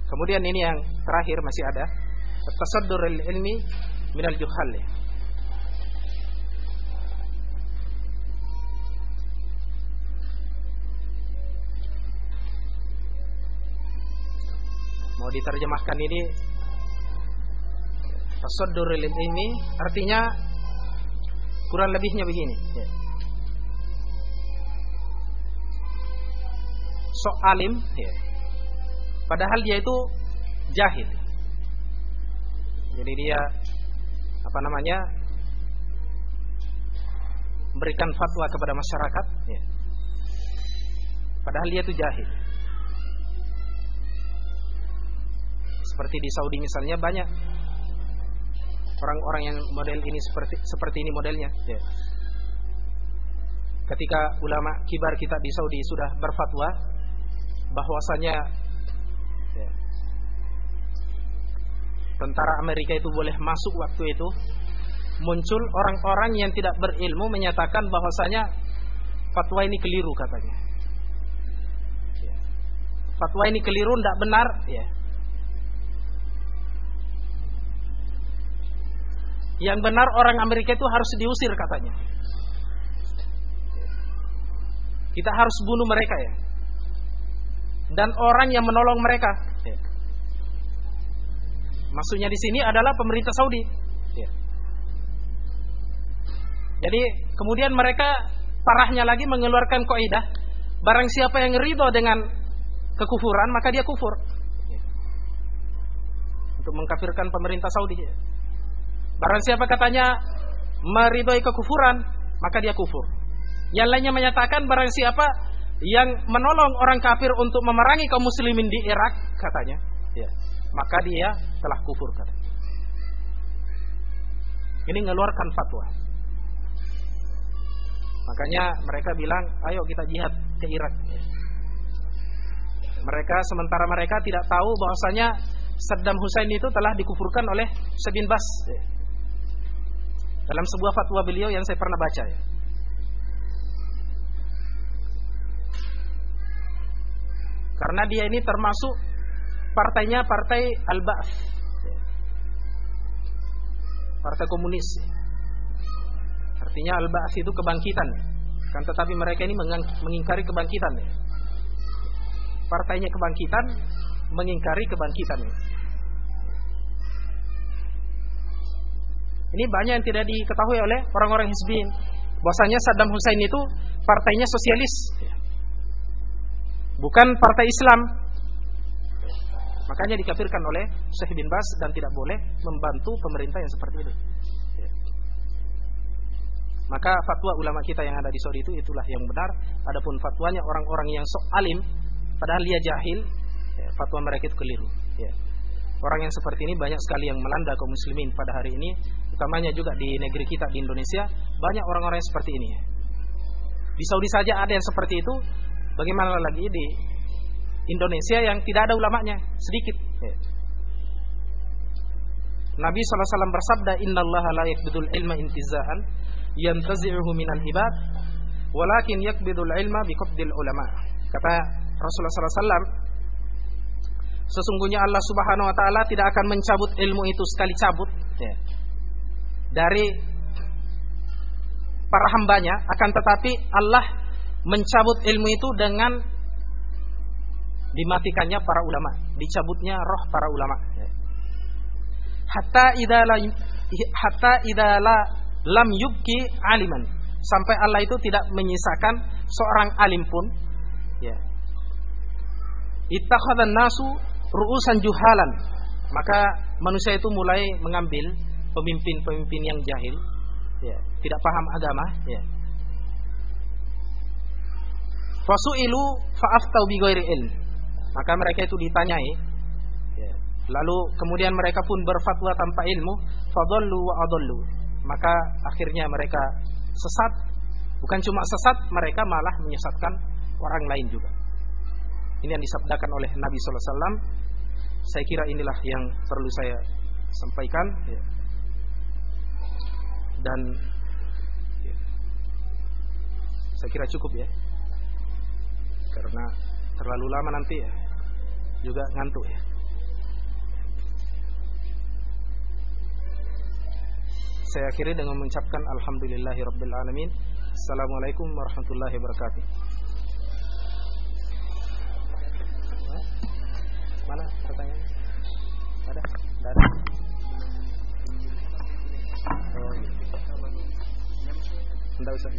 Kemudian ini yang terakhir masih ada at-tasaddurul ilmi minal juhal. Mau diterjemahkan ini, tasaddurul ilmi artinya kurang lebihnya begini. Sok alim, padahal dia itu jahil. Jadi dia memberikan fatwa kepada masyarakat, padahal dia itu jahil. Seperti di Saudi misalnya banyak orang-orang yang model ini seperti ini modelnya. Ketika ulama kibar kita di Saudi sudah berfatwa bahwasanya tentara Amerika itu boleh masuk waktu itu, muncul orang-orang yang tidak berilmu menyatakan bahwasanya fatwa ini keliru katanya. Fatwa ini keliru, tidak benar. Yang benar orang Amerika itu harus diusir katanya. Kita harus bunuh mereka ya. Dan orang yang menolong mereka. Maksudnya di sini adalah pemerintah Saudi. Jadi kemudian mereka parahnya lagi mengeluarkan kaidah, barang siapa yang ridho dengan kekufuran maka dia kufur. Untuk mengkafirkan pemerintah Saudi. Barang siapa katanya meridhoi kekufuran maka dia kufur. Yang lainnya menyatakan barang siapa yang menolong orang kafir untuk memerangi kaum muslimin di Irak katanya, maka dia telah kufur katanya. Ini mengeluarkan fatwa. Makanya mereka bilang, ayo kita jihad ke Irak. Sementara mereka tidak tahu bahwasanya Saddam Hussein itu telah dikufurkan oleh Syekh bin Baz. Dalam sebuah fatwa beliau yang saya pernah baca ya. Karena dia ini termasuk partainya partai Al-Ba'ath, partai komunis. Artinya Al-Ba'ath itu kebangkitan. Kan tetapi mereka ini mengingkari kebangkitan. Partainya kebangkitan mengingkari kebangkitan. Ini banyak yang tidak diketahui oleh orang-orang Hizbiyin. Bahwasanya Saddam Hussein itu partainya sosialis, bukan partai Islam. Makanya dikafirkan oleh Syekh bin Baz dan tidak boleh membantu pemerintah yang seperti itu. Maka fatwa ulama kita yang ada di Saudi itu itulah yang benar. Adapun fatwanya orang-orang yang sok alim padahal dia jahil, fatwa mereka itu keliru. Orang yang seperti ini banyak sekali yang melanda kaum muslimin pada hari ini, utamanya juga di negeri kita di Indonesia, banyak orang-orang yang seperti ini. Di Saudi saja ada yang seperti itu, bagaimana lagi di Indonesia yang tidak ada ulamanya, sedikit. Nabi SAW bersabda, innallaha la yakbidul ilma intiza'an yantazi'uhu minal ibad walakin yakbidul ilma biqabdil ulama. Kata Rasulullah SAW, sesungguhnya Allah Subhanahu wa taala tidak akan mencabut ilmu itu sekali cabut dari para hambanya, akan tetapi Allah mencabut ilmu itu dengan dimatikannya para ulama, dicabutnya roh para ulama. Hatta idza lam yubki aliman, sampai Allah itu tidak menyisakan seorang alim pun. Ya. Ittakhadhan nasu ru'usan juhalan, maka manusia itu mulai mengambil pemimpin-pemimpin yang jahil, ya, tidak paham agama, ya. Fasu'ilu fa'aftau bi ghairi ilm, maka mereka itu ditanyai, ya. Lalu kemudian mereka pun berfatwa tanpa ilmu, fadallu wa adallu, maka akhirnya mereka sesat. Bukan cuma sesat, mereka malah menyesatkan orang lain juga. Ini yang disabdakan oleh Nabi sallallahu alaihi wasallam. Saya kira inilah yang perlu saya sampaikan, ya. Dan ya, saya kira cukup ya, karena terlalu lama nanti ya, juga ngantuk ya. Saya akhiri dengan mengucapkan alhamdulillahirabbil alamin. Assalamualaikum warahmatullahi wabarakatuh. Mana pertanyaannya? Ada? Tidak ada. Oh, iya. Tidak usah.